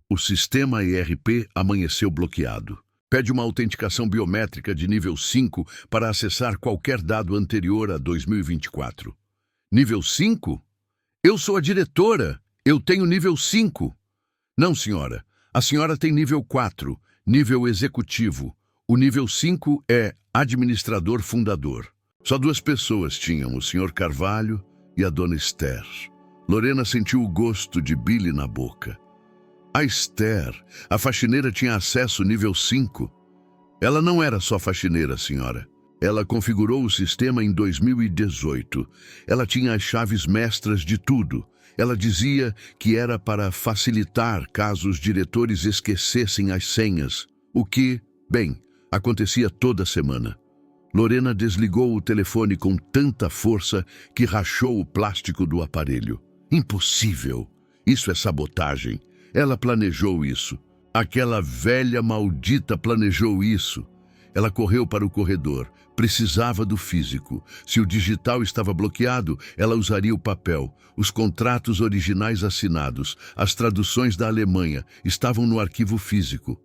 O sistema ERP amanheceu bloqueado. Pede uma autenticação biométrica de nível 5 para acessar qualquer dado anterior a 2024. Nível 5? Eu sou a diretora. Eu tenho nível 5. Não, senhora. A senhora tem nível 4, nível executivo. O nível 5 é administrador fundador. Só 2 pessoas tinham, o senhor Carvalho e a dona Esther. Lorena sentiu o gosto de Billy na boca. A Esther, a faxineira, tinha acesso nível 5. Ela não era só faxineira, senhora. Ela configurou o sistema em 2018. Ela tinha as chaves mestras de tudo. Ela dizia que era para facilitar caso os diretores esquecessem as senhas, o que, bem, acontecia toda semana. Lorena desligou o telefone com tanta força que rachou o plástico do aparelho. Impossível! Isso é sabotagem. Ela planejou isso. Aquela velha maldita planejou isso. Ela correu para o corredor. Precisava do físico. Se o digital estava bloqueado, ela usaria o papel. Os contratos originais assinados, as traduções da Alemanha, estavam no arquivo físico.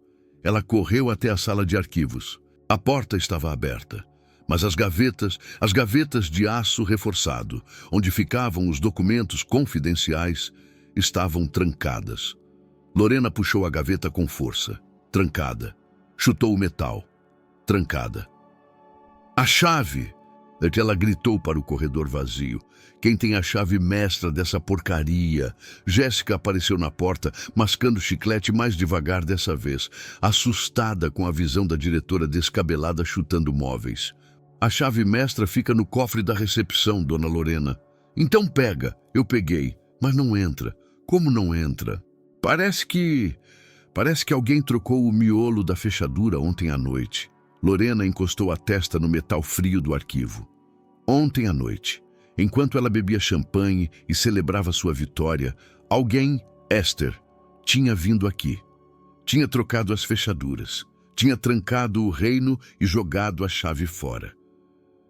Ela correu até a sala de arquivos. A porta estava aberta, mas as gavetas de aço reforçado, onde ficavam os documentos confidenciais, estavam trancadas. Lorena puxou a gaveta com força. Trancada. Chutou o metal. Trancada. A chave! Ela gritou para o corredor vazio. Quem tem a chave mestra dessa porcaria? Jéssica apareceu na porta, mascando chiclete mais devagar dessa vez, assustada com a visão da diretora descabelada chutando móveis. A chave mestra fica no cofre da recepção, dona Lorena. Então pega. Eu peguei, mas não entra. Como não entra? Parece que alguém trocou o miolo da fechadura ontem à noite. Lorena encostou a testa no metal frio do arquivo. Ontem à noite, enquanto ela bebia champanhe e celebrava sua vitória, alguém, Esther, tinha vindo aqui. Tinha trocado as fechaduras. Tinha trancado o reino e jogado a chave fora.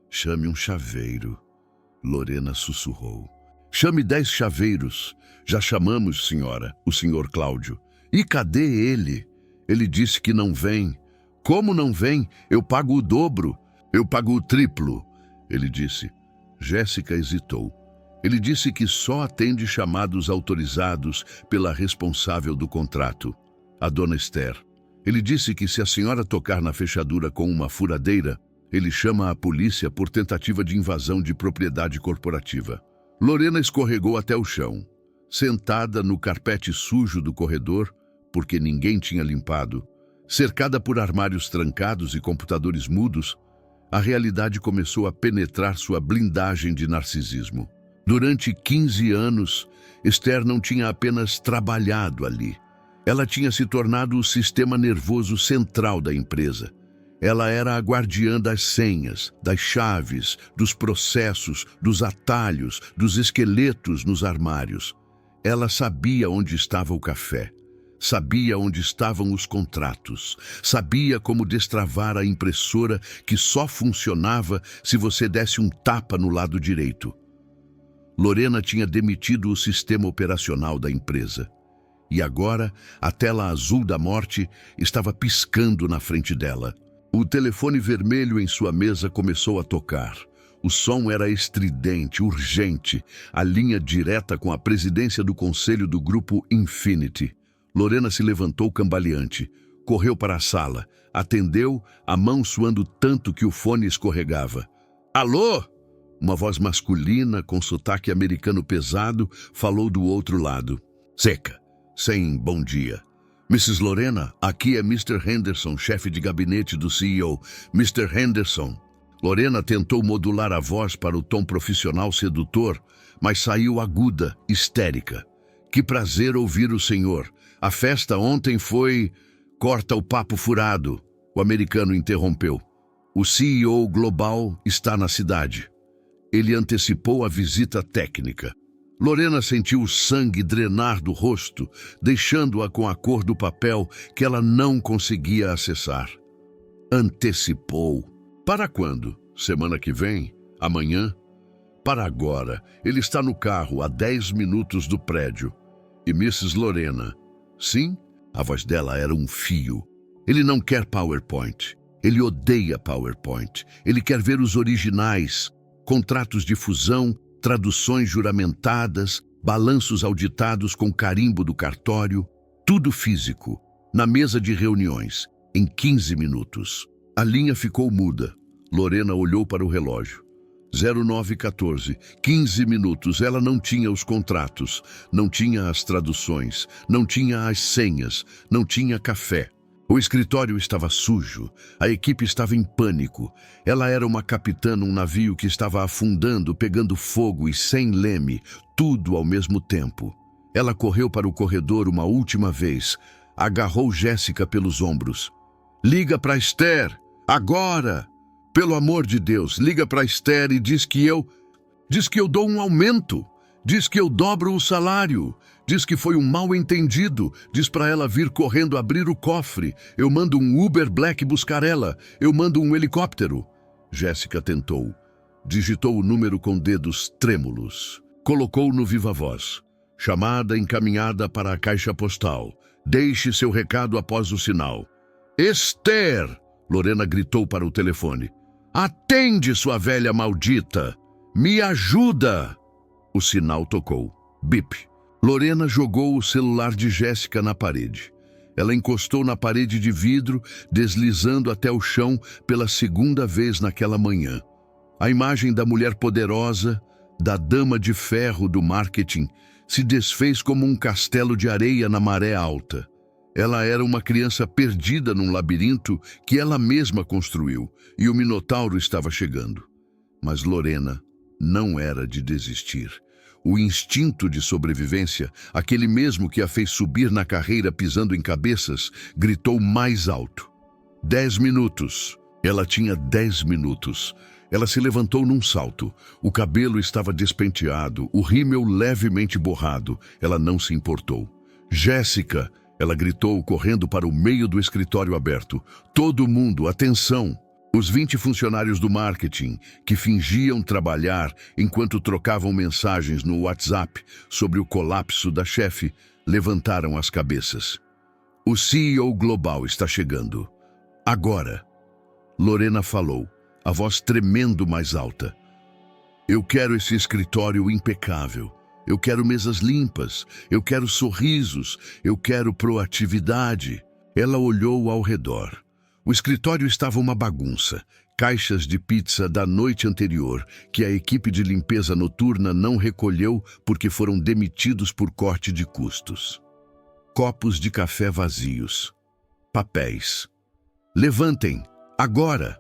Chame um chaveiro, Lorena sussurrou. Chame 10 chaveiros. Já chamamos, senhora, o senhor Cláudio. E cadê ele? Ele disse que não vem. Como não vem? Eu pago o dobro. Eu pago o triplo, ele disse. Jéssica hesitou. Ele disse que só atende chamados autorizados pela responsável do contrato, a dona Esther. Ele disse que se a senhora tocar na fechadura com uma furadeira, ele chama a polícia por tentativa de invasão de propriedade corporativa. Lorena escorregou até o chão. Sentada no carpete sujo do corredor, porque ninguém tinha limpado, cercada por armários trancados e computadores mudos, a realidade começou a penetrar sua blindagem de narcisismo. Durante 15 anos, Esther não tinha apenas trabalhado ali. Ela tinha se tornado o sistema nervoso central da empresa. Ela era a guardiã das senhas, das chaves, dos processos, dos atalhos, dos esqueletos nos armários. Ela sabia onde estava o café. Sabia onde estavam os contratos. Sabia como destravar a impressora que só funcionava se você desse um tapa no lado direito. Lorena tinha demitido o sistema operacional da empresa. E agora, a tela azul da morte estava piscando na frente dela. O telefone vermelho em sua mesa começou a tocar. O som era estridente, urgente, a linha direta com a presidência do conselho do grupo Infinity. Lorena se levantou cambaleante, correu para a sala, atendeu, a mão suando tanto que o fone escorregava. Alô? Uma voz masculina, com sotaque americano pesado, falou do outro lado. Seca, sem bom dia. Mrs. Lorena, aqui é Mr. Henderson, chefe de gabinete do CEO. Mr. Henderson. Lorena tentou modular a voz para o tom profissional sedutor, mas saiu aguda, histérica. Que prazer ouvir o senhor. A festa ontem foi... Corta o papo furado, o americano interrompeu. O CEO global está na cidade. Ele antecipou a visita técnica. Lorena sentiu o sangue drenar do rosto, deixando-a com a cor do papel que ela não conseguia acessar. Antecipou. Para quando? Semana que vem? Amanhã? Para agora. Ele está no carro, a 10 minutos do prédio. E Mrs. Lorena? Sim? A voz dela era um fio. Ele não quer PowerPoint. Ele odeia PowerPoint. Ele quer ver os originais, contratos de fusão, traduções juramentadas, balanços auditados com carimbo do cartório, tudo físico, na mesa de reuniões, em 15 minutos. A linha ficou muda. Lorena olhou para o relógio. 0914, 15 minutos. Ela não tinha os contratos, não tinha as traduções, não tinha as senhas, não tinha café. O escritório estava sujo, a equipe estava em pânico. Ela era uma capitã num navio que estava afundando, pegando fogo e sem leme, tudo ao mesmo tempo. Ela correu para o corredor uma última vez, agarrou Jéssica pelos ombros. Liga para Esther, agora! Pelo amor de Deus, liga para Esther e diz que eu dou um aumento. Diz que eu dobro o salário. Diz que foi um mal-entendido. Diz para ela vir correndo abrir o cofre. Eu mando um Uber Black buscar ela. Eu mando um helicóptero. Jéssica tentou. Digitou o número com dedos trêmulos. Colocou no viva-voz. Chamada encaminhada para a caixa postal. Deixe seu recado após o sinal. Esther! Lorena gritou para o telefone. Atende, sua velha maldita! Me ajuda! O sinal tocou. Bip. Lorena jogou o celular de Jéssica na parede. Ela encostou na parede de vidro, deslizando até o chão pela segunda vez naquela manhã. A imagem da mulher poderosa, da dama de ferro do marketing, se desfez como um castelo de areia na maré alta. Ela era uma criança perdida num labirinto que ela mesma construiu, e o Minotauro estava chegando. Mas Lorena não era de desistir. O instinto de sobrevivência, aquele mesmo que a fez subir na carreira pisando em cabeças, gritou mais alto. 10 minutos. Ela tinha 10 minutos. Ela se levantou num salto. O cabelo estava despenteado, o rímel levemente borrado. Ela não se importou. Jéssica! Ela gritou, correndo para o meio do escritório aberto. Todo mundo, atenção! Os 20 funcionários do marketing, que fingiam trabalhar enquanto trocavam mensagens no WhatsApp sobre o colapso da chefe, levantaram as cabeças. O CEO global está chegando. Agora. Lorena falou, a voz tremendo mais alta. Eu quero esse escritório impecável. Eu quero mesas limpas. Eu quero sorrisos. Eu quero proatividade. Ela olhou ao redor. O escritório estava uma bagunça. Caixas de pizza da noite anterior, que a equipe de limpeza noturna não recolheu porque foram demitidos por corte de custos. Copos de café vazios. Papéis. Levantem, agora!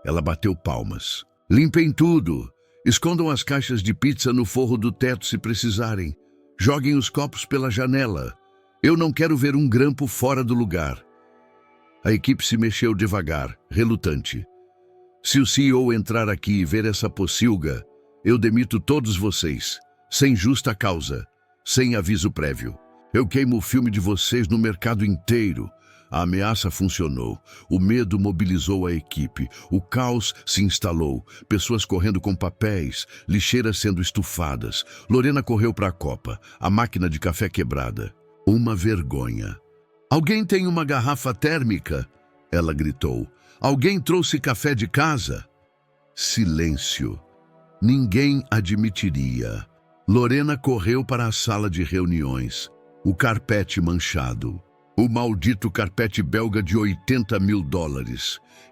Ela bateu palmas. Limpem tudo. Escondam as caixas de pizza no forro do teto se precisarem. Joguem os copos pela janela. Eu não quero ver um grampo fora do lugar. A equipe se mexeu devagar, relutante. Se o CEO entrar aqui e ver essa pocilga, eu demito todos vocês, sem justa causa, sem aviso prévio. Eu queimo o filme de vocês no mercado inteiro. A ameaça funcionou, o medo mobilizou a equipe, o caos se instalou, pessoas correndo com papéis, lixeiras sendo estufadas. Lorena correu para a copa, a máquina de café quebrada. Uma vergonha. Alguém tem uma garrafa térmica? Ela gritou. Alguém trouxe café de casa? Silêncio. Ninguém admitiria. Lorena correu para a sala de reuniões. O carpete manchado. O maldito carpete belga de $80 mil.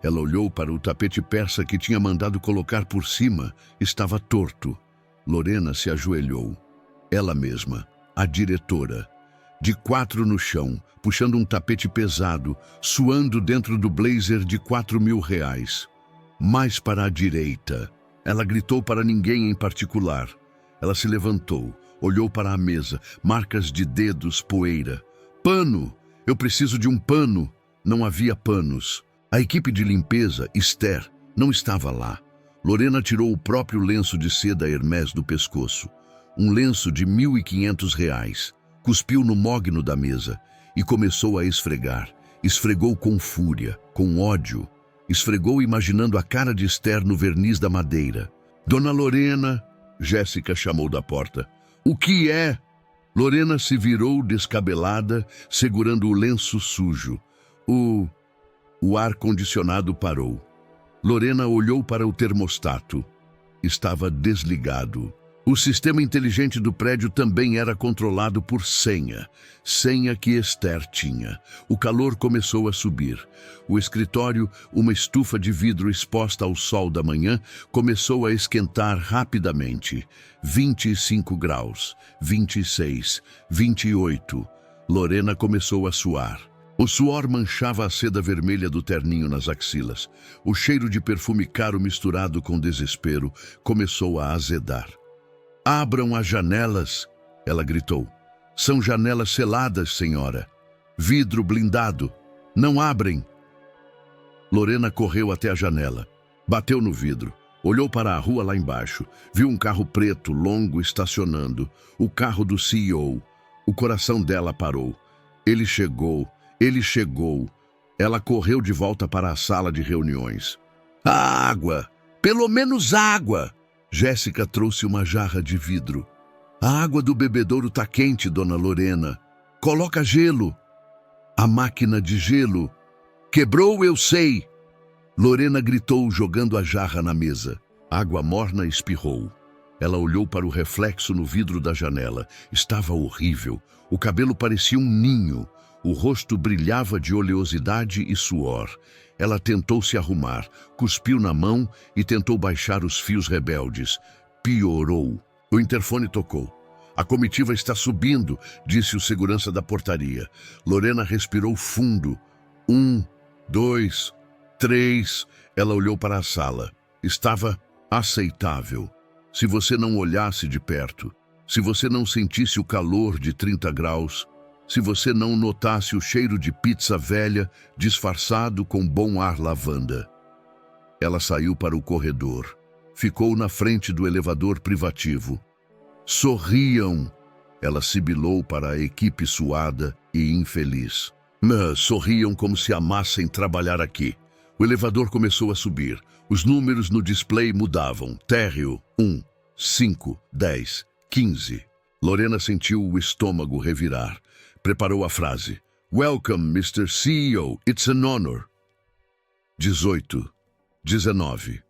Ela olhou para o tapete persa que tinha mandado colocar por cima. Estava torto. Lorena se ajoelhou. Ela mesma, a diretora. De 4 no chão, puxando um tapete pesado, suando dentro do blazer de R$4 mil. Mais para a direita. Ela gritou para ninguém em particular. Ela se levantou, olhou para a mesa, marcas de dedos, poeira. Pano! Eu preciso de um pano! Não havia panos. A equipe de limpeza, Esther, não estava lá. Lorena tirou o próprio lenço de seda Hermès do pescoço. Um lenço de R$1.500. Cuspiu no mogno da mesa e começou a esfregar. Esfregou com fúria, com ódio. Esfregou imaginando a cara de Esther no verniz da madeira. Dona Lorena, Jéssica chamou da porta. O que é? Lorena se virou descabelada, segurando o lenço sujo. O ar-condicionado parou. Lorena olhou para o termostato. Estava desligado. O sistema inteligente do prédio também era controlado por senha. Senha que Esther tinha. O calor começou a subir. O escritório, uma estufa de vidro exposta ao sol da manhã, começou a esquentar rapidamente. 25 graus, 26, 28. Lorena começou a suar. O suor manchava a seda vermelha do terninho nas axilas. O cheiro de perfume caro misturado com desespero começou a azedar. "Abram as janelas!" ela gritou. "São janelas seladas, senhora. Vidro blindado. Não abrem!" Lorena correu até a janela. Bateu no vidro. Olhou para a rua lá embaixo. Viu um carro preto, longo, estacionando. O carro do CEO. O coração dela parou. Ele chegou. Ele chegou. Ela correu de volta para a sala de reuniões. "A água! Pelo menos água!" Jéssica trouxe uma jarra de vidro. "A água do bebedouro tá quente, dona Lorena. Coloca gelo." "A máquina de gelo quebrou, eu sei." Lorena gritou, jogando a jarra na mesa. Água morna espirrou. Ela olhou para o reflexo no vidro da janela. Estava horrível. O cabelo parecia um ninho. O rosto brilhava de oleosidade e suor. Ela tentou se arrumar, cuspiu na mão e tentou baixar os fios rebeldes. Piorou. O interfone tocou. "A comitiva está subindo", disse o segurança da portaria. Lorena respirou fundo. 1, 2, 3. Ela olhou para a sala. Estava aceitável. Se você não olhasse de perto, se você não sentisse o calor de 30 graus, se você não notasse o cheiro de pizza velha disfarçado com bom ar lavanda. Ela saiu para o corredor. Ficou na frente do elevador privativo. "Sorriam!" Ela sibilou para a equipe suada e infeliz. Mas sorriam como se amassem trabalhar aqui. O elevador começou a subir. Os números no display mudavam. Térreo, 1, 5, 10, 15. Lorena sentiu o estômago revirar. Preparou a frase. "Welcome, Mr. CEO. It's an honor." 18, 19.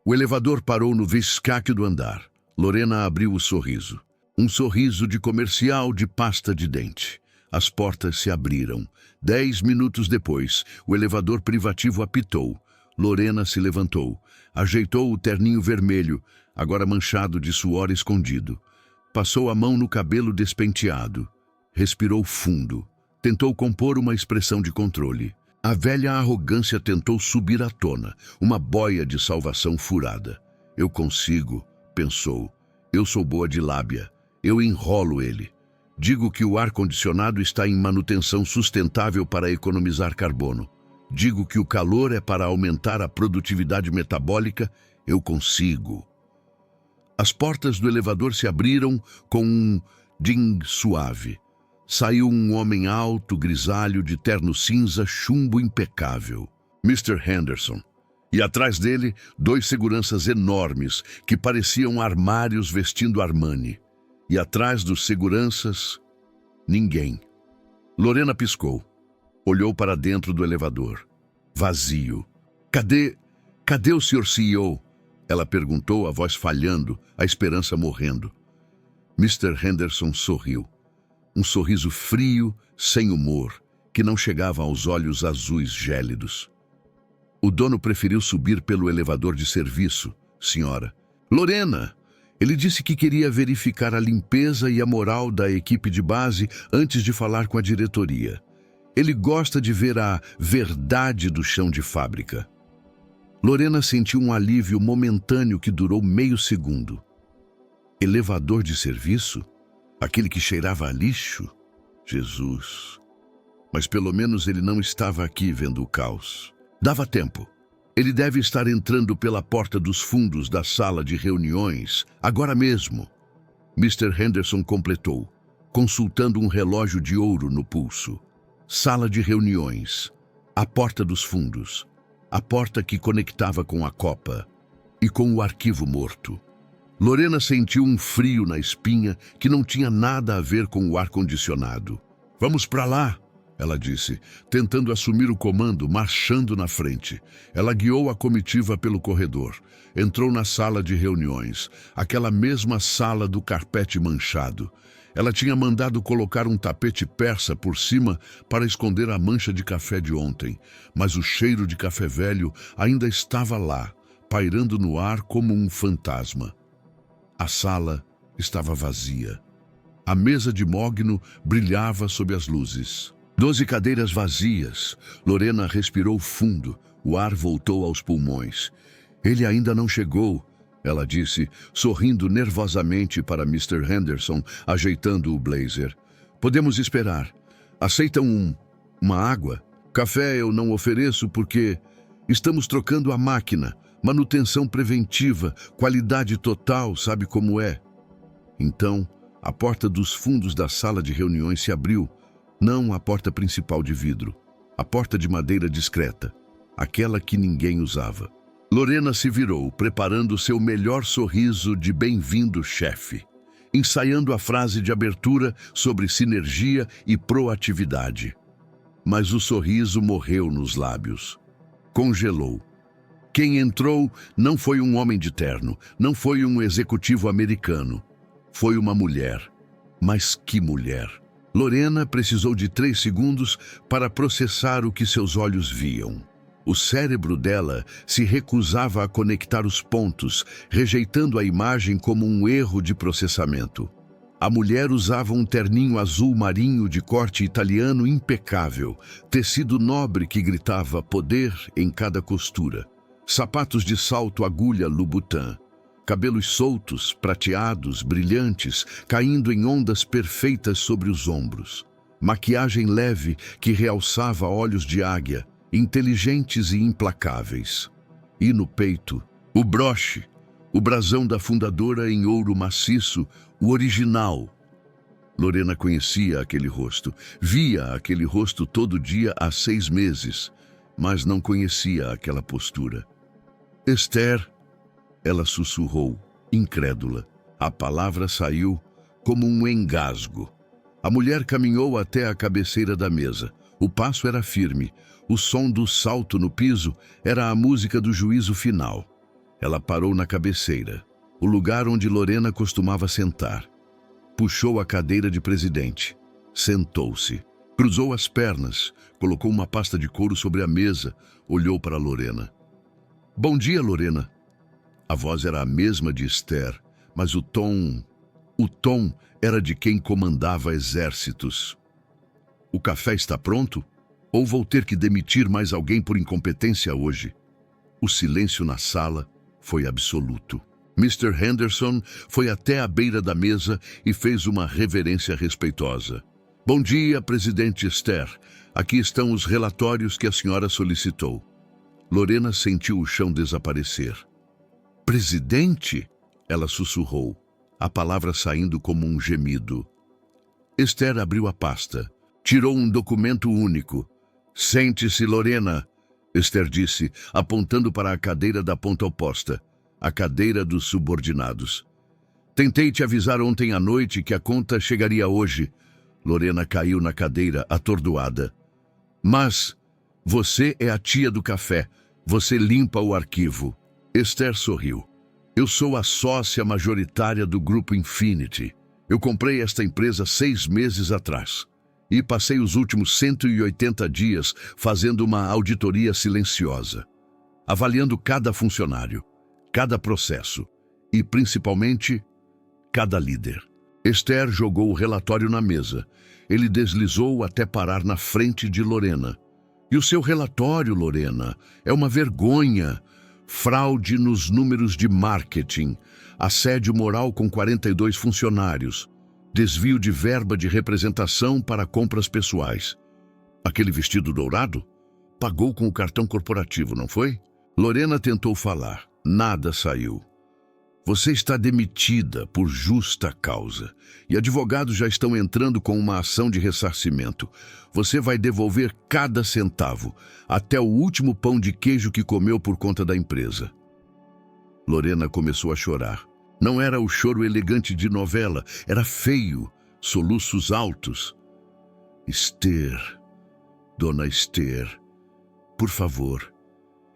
O elevador parou no escaque do andar. Lorena abriu o sorriso. Um sorriso de comercial de pasta de dente. As portas se abriram. 10 minutos depois, o elevador privativo apitou. Lorena se levantou. Ajeitou o terninho vermelho, agora manchado de suor escondido. Passou a mão no cabelo despenteado. Respirou fundo. Tentou compor uma expressão de controle. A velha arrogância tentou subir à tona, uma boia de salvação furada. "Eu consigo", pensou. "Eu sou boa de lábia. Eu enrolo ele. Digo que o ar-condicionado está em manutenção sustentável para economizar carbono. Digo que o calor é para aumentar a produtividade metabólica. Eu consigo." As portas do elevador se abriram com um ding suave. Saiu um homem alto, grisalho, de terno cinza, chumbo impecável. Mr. Henderson. E atrás dele, 2 seguranças enormes, que pareciam armários vestindo Armani. E atrás dos seguranças, ninguém. Lorena piscou. Olhou para dentro do elevador. Vazio. Cadê o Sr. CEO?" Ela perguntou, a voz falhando, a esperança morrendo. Mr. Henderson sorriu. Um sorriso frio, sem humor, que não chegava aos olhos azuis gélidos. "O dono preferiu subir pelo elevador de serviço, senhora." "Lorena, ele disse que queria verificar a limpeza e a moral da equipe de base antes de falar com a diretoria. Ele gosta de ver a verdade do chão de fábrica." Lorena sentiu um alívio momentâneo que durou meio segundo. Elevador de serviço? Aquele que cheirava a lixo? Jesus! Mas pelo menos ele não estava aqui vendo o caos. Dava tempo. Ele deve estar entrando pela porta dos fundos da sala de reuniões, agora mesmo. Mr. Henderson completou, consultando um relógio de ouro no pulso. Sala de reuniões. A porta dos fundos. A porta que conectava com a copa e com o arquivo morto. Lorena sentiu um frio na espinha que não tinha nada a ver com o ar-condicionado. "Vamos para lá", ela disse, tentando assumir o comando, marchando na frente. Ela guiou a comitiva pelo corredor. Entrou na sala de reuniões, aquela mesma sala do carpete manchado. Ela tinha mandado colocar um tapete persa por cima para esconder a mancha de café de ontem, mas o cheiro de café velho ainda estava lá, pairando no ar como um fantasma. A sala estava vazia. A mesa de mogno brilhava sob as luzes. 12 cadeiras vazias. Lorena respirou fundo. O ar voltou aos pulmões. Ele ainda não chegou, ela disse, sorrindo nervosamente para Mr. Henderson, ajeitando o blazer. Podemos esperar. Aceitam uma água? Café eu não ofereço porque estamos trocando a máquina. Manutenção preventiva, qualidade total, sabe como é? Então, a porta dos fundos da sala de reuniões se abriu. Não a porta principal de vidro. A porta de madeira discreta. Aquela que ninguém usava. Lorena se virou, preparando seu melhor sorriso de bem-vindo, chefe, ensaiando a frase de abertura sobre sinergia e proatividade. Mas o sorriso morreu nos lábios. Congelou. Quem entrou não foi um homem de terno, não foi um executivo americano. Foi uma mulher. Mas que mulher! Lorena precisou de 3 segundos para processar o que seus olhos viam. O cérebro dela se recusava a conectar os pontos, rejeitando a imagem como um erro de processamento. A mulher usava um terninho azul marinho de corte italiano impecável, tecido nobre que gritava poder em cada costura, sapatos de salto agulha Louboutin, cabelos soltos, prateados, brilhantes, caindo em ondas perfeitas sobre os ombros, maquiagem leve que realçava olhos de águia, inteligentes e implacáveis. E no peito, o broche, o brasão da fundadora em ouro maciço, o original. Lorena conhecia aquele rosto, via aquele rosto todo dia há 6 meses, mas não conhecia aquela postura. Esther, ela sussurrou, incrédula. A palavra saiu como um engasgo. A mulher caminhou até a cabeceira da mesa. O passo era firme. O som do salto no piso era a música do juízo final. Ela parou na cabeceira, o lugar onde Lorena costumava sentar. Puxou a cadeira de presidente. Sentou-se. Cruzou as pernas, colocou uma pasta de couro sobre a mesa, olhou para Lorena. Bom dia, Lorena. A voz era a mesma de Esther, mas o tom era de quem comandava exércitos. O café está pronto? Ou vou ter que demitir mais alguém por incompetência hoje? O silêncio na sala foi absoluto. Mr. Henderson foi até a beira da mesa e fez uma reverência respeitosa. Bom dia, presidente Esther. Aqui estão os relatórios que a senhora solicitou. Lorena sentiu o chão desaparecer. Presidente? Ela sussurrou, a palavra saindo como um gemido. Esther abriu a pasta. Tirou um documento único. Sente-se, Lorena, Esther disse, apontando para a cadeira da ponta oposta, a cadeira dos subordinados. Tentei te avisar ontem à noite que a conta chegaria hoje. Lorena caiu na cadeira, atordoada. Mas você é a tia do café. Você limpa o arquivo. Esther sorriu. Eu sou a sócia majoritária do Grupo Infinity. Eu comprei esta empresa 6 meses atrás. E passei os últimos 180 dias fazendo uma auditoria silenciosa, avaliando cada funcionário, cada processo e, principalmente, cada líder. Esther jogou o relatório na mesa. Ele deslizou até parar na frente de Lorena. E o seu relatório, Lorena, é uma vergonha. Fraude nos números de marketing, assédio moral com 42 funcionários, desvio de verba de representação para compras pessoais. Aquele vestido dourado? Pagou com o cartão corporativo, não foi? Lorena tentou falar. Nada saiu. Você está demitida por justa causa. E advogados já estão entrando com uma ação de ressarcimento. Você vai devolver cada centavo, até o último pão de queijo que comeu por conta da empresa. Lorena começou a chorar. Não era o choro elegante de novela, era feio, soluços altos. Esther, dona Esther, por favor,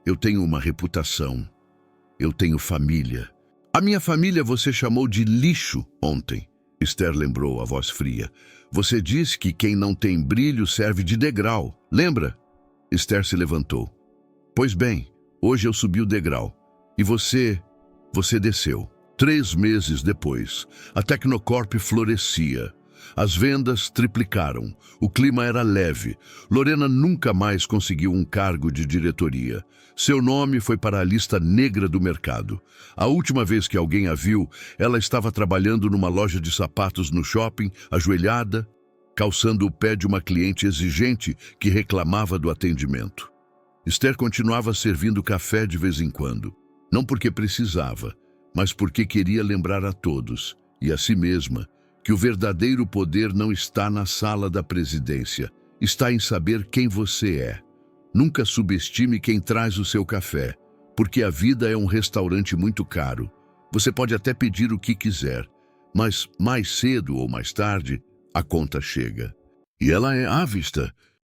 eu tenho uma reputação, eu tenho família. A minha família você chamou de lixo ontem, Esther lembrou, a voz fria. Você disse que quem não tem brilho serve de degrau, lembra? Esther se levantou. Pois bem, hoje eu subi o degrau. E você desceu. 3 meses depois, a Tecnocorp florescia. As vendas triplicaram. O clima era leve. Lorena nunca mais conseguiu um cargo de diretoria. Seu nome foi para a lista negra do mercado. A última vez que alguém a viu, ela estava trabalhando numa loja de sapatos no shopping, ajoelhada, calçando o pé de uma cliente exigente que reclamava do atendimento. Esther continuava servindo café de vez em quando, não porque precisava, mas porque queria lembrar a todos, e a si mesma, que o verdadeiro poder não está na sala da presidência, está em saber quem você é. Nunca subestime quem traz o seu café, porque a vida é um restaurante muito caro. Você pode até pedir o que quiser, mas mais cedo ou mais tarde, a conta chega. E ela é à vista.